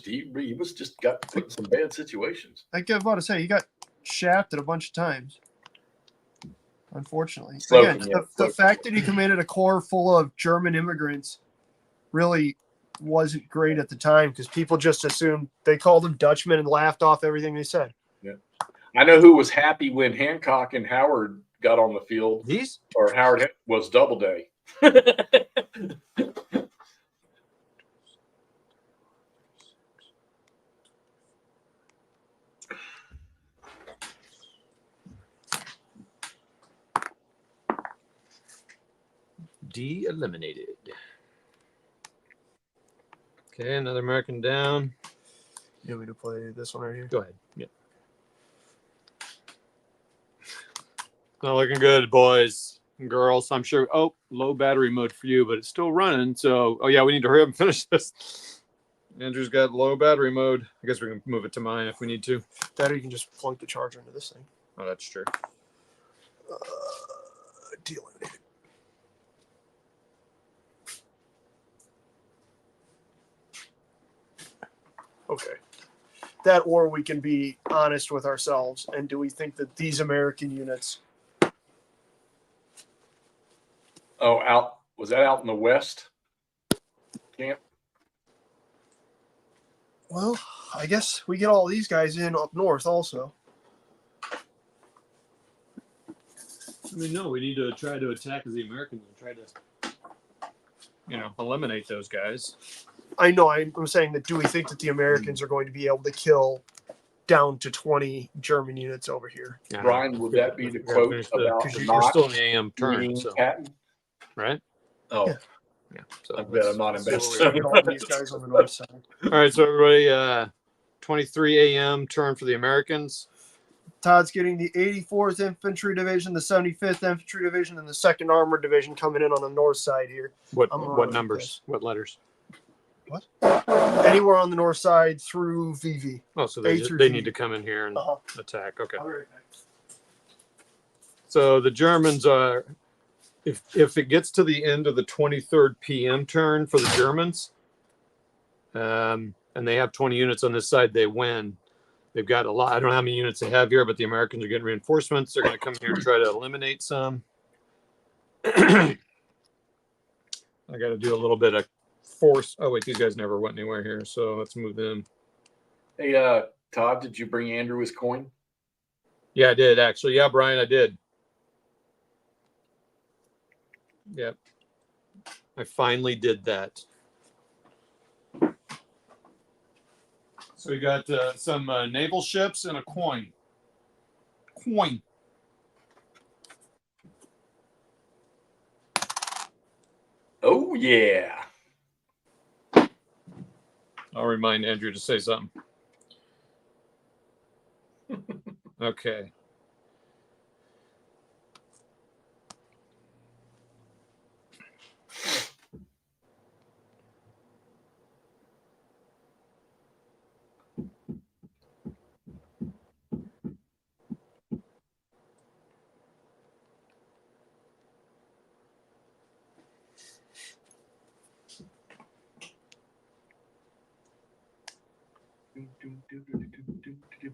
just got put in some bad situations. I was about to say he got shafted a bunch of times. Unfortunately, Slocum, again, yeah, the Slocum. fact that he commanded a corps full of German immigrants really wasn't great at the time because people just assumed they called them Dutchmen and laughed off everything they said. Yeah, I know who was happy when Hancock and Howard got on the field. These? Or Howard was Doubleday. De-eliminated. Okay, another American down. You want me to play this one right here? Go ahead. Yeah. Not looking good, boys and girls. I'm sure. Oh, low battery mode for you, but it's still running. So, oh yeah, we need to hurry up and finish this. Andrew's got low battery mode. I guess we can move it to mine if we need to. That or you can just plunk the charger into this thing. Oh, that's true. De-eliminated. Okay. That or we can be honest with ourselves. And do we think that these American units? Oh, was that out in the West camp? Well, I guess we get all these guys in up north also. I mean, no, we need to try to attack as the Americans and try to, eliminate those guys. I know. I'm saying that do we think that the Americans are going to be able to kill down to 20 German units over here? Yeah. Brian, would that be the quote about Because the you're not still in the AM turn, reading so, Patton? right? Oh, Yeah. Yeah. So I bet I'm not So invested. we get all these guys on the north side. all right, so everybody, 23 AM turn for the Americans. Todd's getting the 84th Infantry Division, the 75th Infantry Division, and the 2nd Armored Division coming in on the north side here. What I'm what on numbers? this. What letters? Anywhere on the north side through VV. Oh, so A they through they D. need to come in here and Uh-huh. attack. Okay. I'll be right back. So the Germans are, if it gets to the end of the 23rd PM turn for the Germans, and they have 20 units on this side, they win. They've got a lot. I don't know how many units they have here, but the Americans are getting reinforcements. They're going to come here and try to eliminate some. I got to do a little bit of force. Oh wait, these guys never went anywhere here, so let's move them. Hey, Todd, did you bring Andrew his coin? Yeah, I did actually. Yeah, Brian, I did. Yep. I finally did that. So we got some naval ships and a coin. Coin. Oh, yeah. I'll remind Andrew to say something. Okay.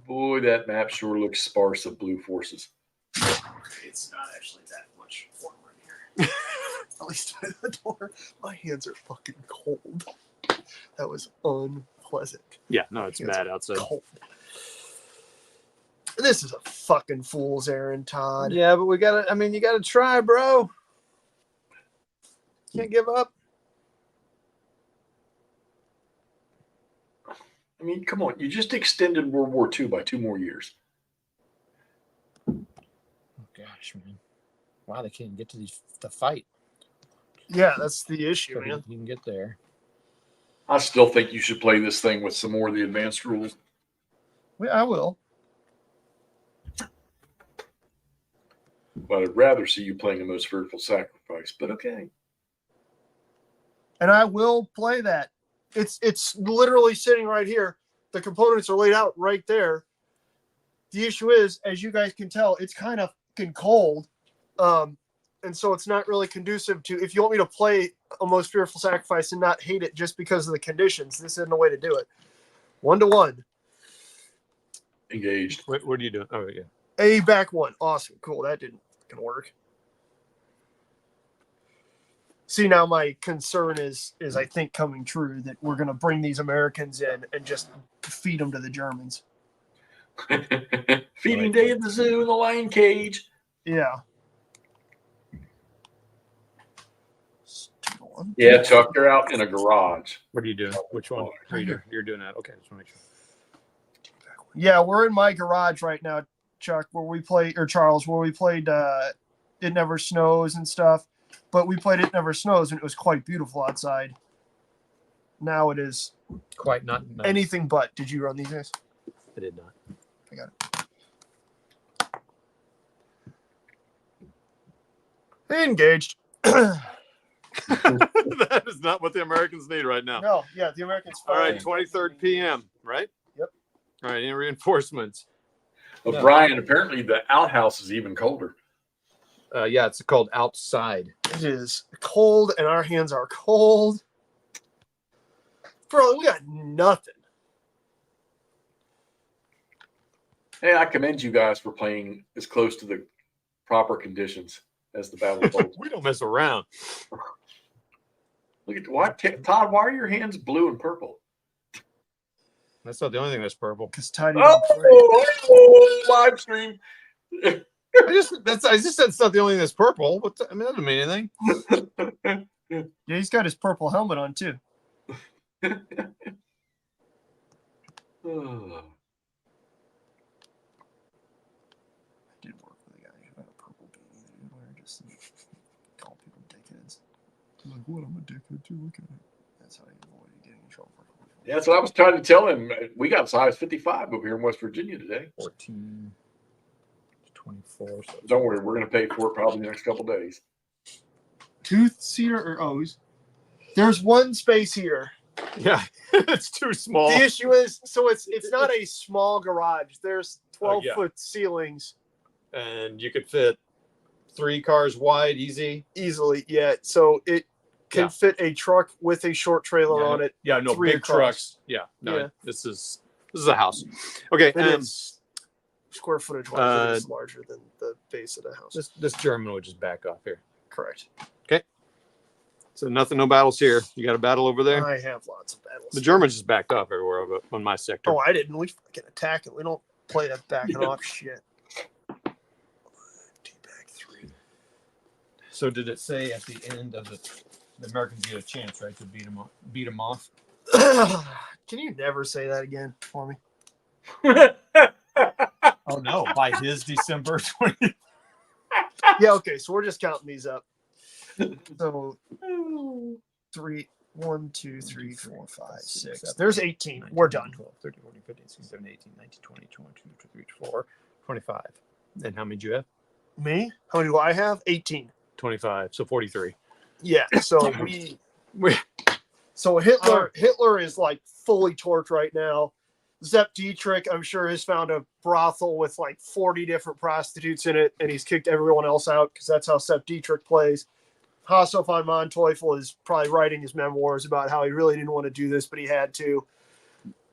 Boy, that map sure looks sparse of blue forces. It's not actually that much warmer in here. At least by the door. My hands are fucking cold. That was unpleasant. Yeah, no, it's It's bad outside. Cold. This is a fucking fool's errand, Todd. Yeah, but we gotta. I mean, you gotta try, bro. Can't give up. I mean, come on. You just extended World War II by 2 more years. Oh gosh, man! Wow, they can't get to the fight. Yeah, that's the issue, So man. you can get there. I still think you should play this thing with some more of the advanced rules. I will. But I'd rather see you playing the most fearful sacrifice. But okay. And I will play that. It's literally sitting right here. The components are laid out right there. The issue is, as you guys can tell, it's kind of fucking cold. And so it's not really conducive to, if you want me to play a most fearful sacrifice and not hate it just because of the conditions, this isn't a way to do it. 1-to-1. Engaged. What are you doing? Oh, yeah. A back one. Awesome. Cool. That didn't fucking work. See, now my concern is I think coming true that we're going to bring these Americans in and just feed them to the Germans. Feeding day at the zoo in the lion cage. Yeah. Yeah, Chuck, you're out in a garage. What are you doing? Which one? You're doing that. Okay, just want to make sure. Yeah, we're in my garage right now, Chuck, where we played, or Charles, where we played It Never Snows and stuff. But we played It Never Snows, and it was quite beautiful outside. Now it is Quite not nice. anything but. Did you run these guys? I did not. I got it. Engaged. That is not what the Americans need right now. No, yeah, the Americans. All right, 23rd p.m., right? Yep. All right, any reinforcements? But No. Brian, apparently the outhouse is even colder. Yeah, it's called outside. It is cold, and our hands are cold. Bro, we got nothing. Hey, I commend you guys for playing as close to the proper conditions as the Battle of Bulge. We don't mess around. Look at why, Todd. Why are your hands blue and purple? That's not the only thing that's purple. Because Tiny. Live stream. I just said it's not the only thing that's purple. I mean, that doesn't mean anything. Yeah, he's got his purple helmet on too. Oh. I did work with a guy who had a purple beanie that he'd wear just to call people dickheads. I'm like, what? I'm a dickhead too. Look at it. That's how he avoided getting in trouble. Yeah, that's what I was trying to tell him. We got size 55 over here in West Virginia today. 14, 24. So Don't worry, we're going to pay for it probably the next couple of days. Two-seater or O's? There's one space here. yeah, it's too small. The issue is, so it's not a small garage. There's 12-foot ceilings. And you could fit 3 cars wide, easily. Yeah, so it can Yeah. fit a truck with a short trailer on it. Yeah, no, 3 big across. trucks. Yeah, no, Yeah. this is a house. Okay, And it's square footage wise, it's larger than the base of the house. this German would just back off here. Correct. So no battles here. You got a battle over there. I have lots of battles. The Germans just backed off everywhere on my sector. Oh, I didn't. We fucking attack it. We don't play that backing off shit. D-bag 3. So did it say at the end of the Americans get a chance, right, to beat them off? Can you never say that again for me? Oh no, by his December 20th. Yeah, okay, so we're just counting these up. So 3, 1, 2, 3, 4, 5, 6. There's 18. We're done. 12, 13, 14, 15, 16, 17, 18, 19, 20, 22, 23, 24, 25. And how many do you have? Me? How many do I have? 18. 25. So 43. Yeah, so so Hitler is like fully torqued right now. Zepp Dietrich, I'm sure, has found a brothel with like 40 different prostitutes in it, and he's kicked everyone else out because that's how Zepp Dietrich plays. Hasso von Manteuffel is probably writing his memoirs about how he really didn't want to do this, but he had to.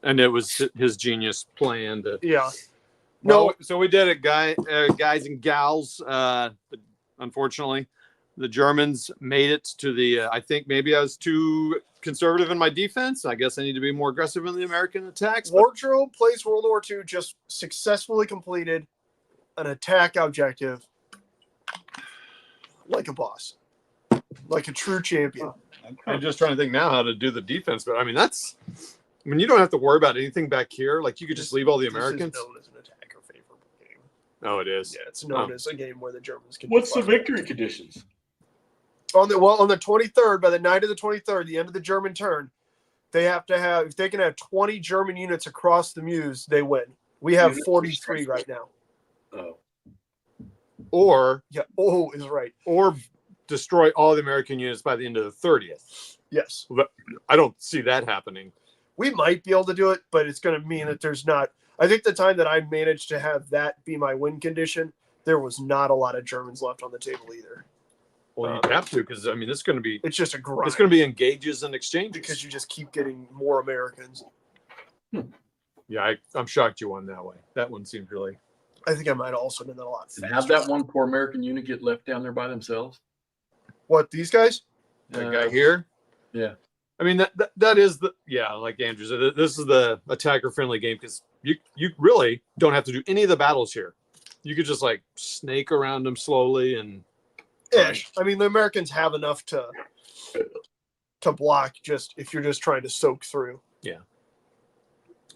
And it was his genius plan to. Yeah. Well, No. so we did it, guys and gals. Unfortunately, the Germans made it to the. I think maybe I was too conservative in my defense. I guess I need to be more aggressive in the American attacks. But Wardrobe plays World War II just successfully completed an attack objective like a boss, like a true champion. I'm just trying to think now how to do the defense. But I mean, you don't have to worry about anything back here. Like you could just leave all the Americans. This is known as an attacker favorable game. Oh, it is. Yeah, it's known as a game where the Germans can. What's the victory conditions? On the 23rd, by the night of the 23rd, the end of the German turn, they have to have, if they can have 20 German units across the Meuse, they win. We have 43 right now. Oh, Or Yeah. Oh, is right. or destroy all the American units by the end of the 30th. Yes. I don't see that happening. We might be able to do it, but it's going to mean that there's not. I think the time that I managed to have that be my win condition, there was not a lot of Germans left on the table either. Well, you have to, because I mean, it's going to be It's just a grind. it's going to be engages and exchanges. because you just keep getting more Americans. Yeah, I'm shocked you won that way. That one seemed really. I think I might also been that a lot And faster. have that one poor American unit get left down there by themselves. What, these guys? That guy here. Yeah. I mean that is the like Andrew said, this is the attacker friendly game because you really don't have to do any of the battles here. You could just like snake around them slowly and Ish. I mean, the Americans have enough to block just if you're just trying to soak through. yeah.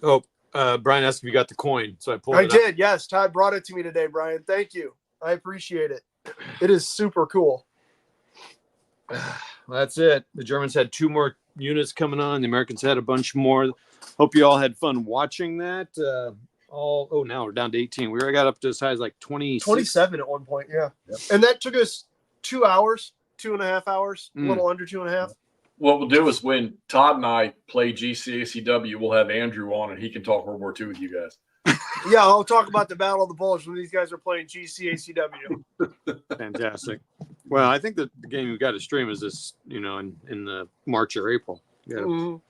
Oh, Brian asked if you got the coin, so I pulled I it did, yes. Todd brought it to me today, Brian. Thank you. I appreciate it. It is super cool. That's it. The Germans had 2 more units coming on. The Americans had a bunch more. Hope you all had fun watching that. Now we're down to 18. We already got up to as high as like 27 at one point, yeah. Yep. And that took us 2 hours, 2.5 hours, a little under 2.5. What we'll do is when Todd and I play GCACW, we'll have Andrew on and he can talk World War II with you guys. Yeah, I'll talk about the Battle of the Bulge when these guys are playing GCACW. Fantastic. Well, I think that the game we got to stream is this, in the March or April. Yeah. Mhm.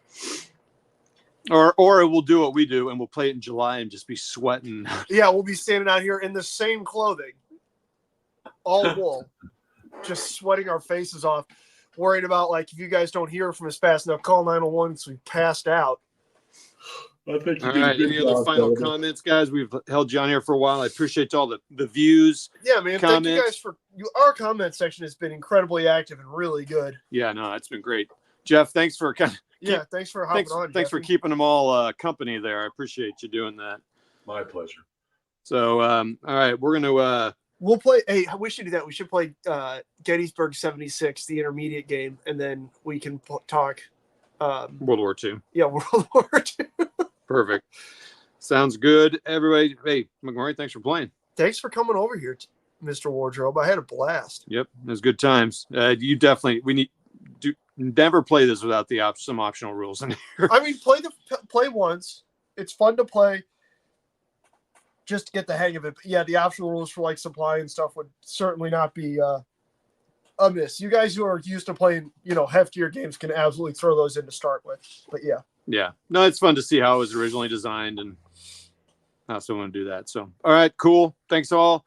Or we'll do what we do and we'll play it in July and just be sweating. Yeah, we'll be standing out here in the same clothing, all wool, just sweating our faces off, worried about, like, if you guys don't hear from us fast enough, call 911 because we passed out. I think All right. Any other final comments, guys? We've held you on here for a while. I appreciate all the views. Yeah, man. Thank you guys for our comment section has been incredibly active and really good. Yeah, no, it's been great. Jeff, thanks for thanks for hopping on. Thanks for keeping them all company there. I appreciate you doing that. My pleasure. So, all right, we're gonna we'll play. Hey, we should do that. We should play Gettysburg 76, the intermediate game, and then we can talk World War II. Yeah, World War II. Perfect. Sounds good, everybody. Hey, McMurray, thanks for playing. Thanks for coming over here, Mr. Wardrobe. I had a blast. Yep, it was good times. You definitely never play this without some optional rules in here. I mean, play once. It's fun to play. Just to get the hang of it. But yeah, the optional rules for like supply and stuff would certainly not be amiss. You guys who are used to playing, heftier games can absolutely throw those in to start with. But yeah. Yeah. No, it's fun to see how it was originally designed and how someone do that. So, all right, cool. Thanks all.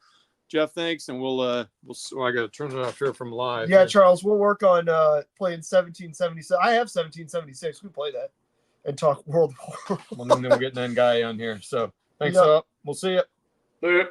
Jeff, thanks. And we'll I got to turn it off here from live. Yeah, Charles, we'll work on playing 1776. I have 1776. We play that and talk World War. Well, then we'll get an end guy on here. So thanks all. We'll see you. See ya.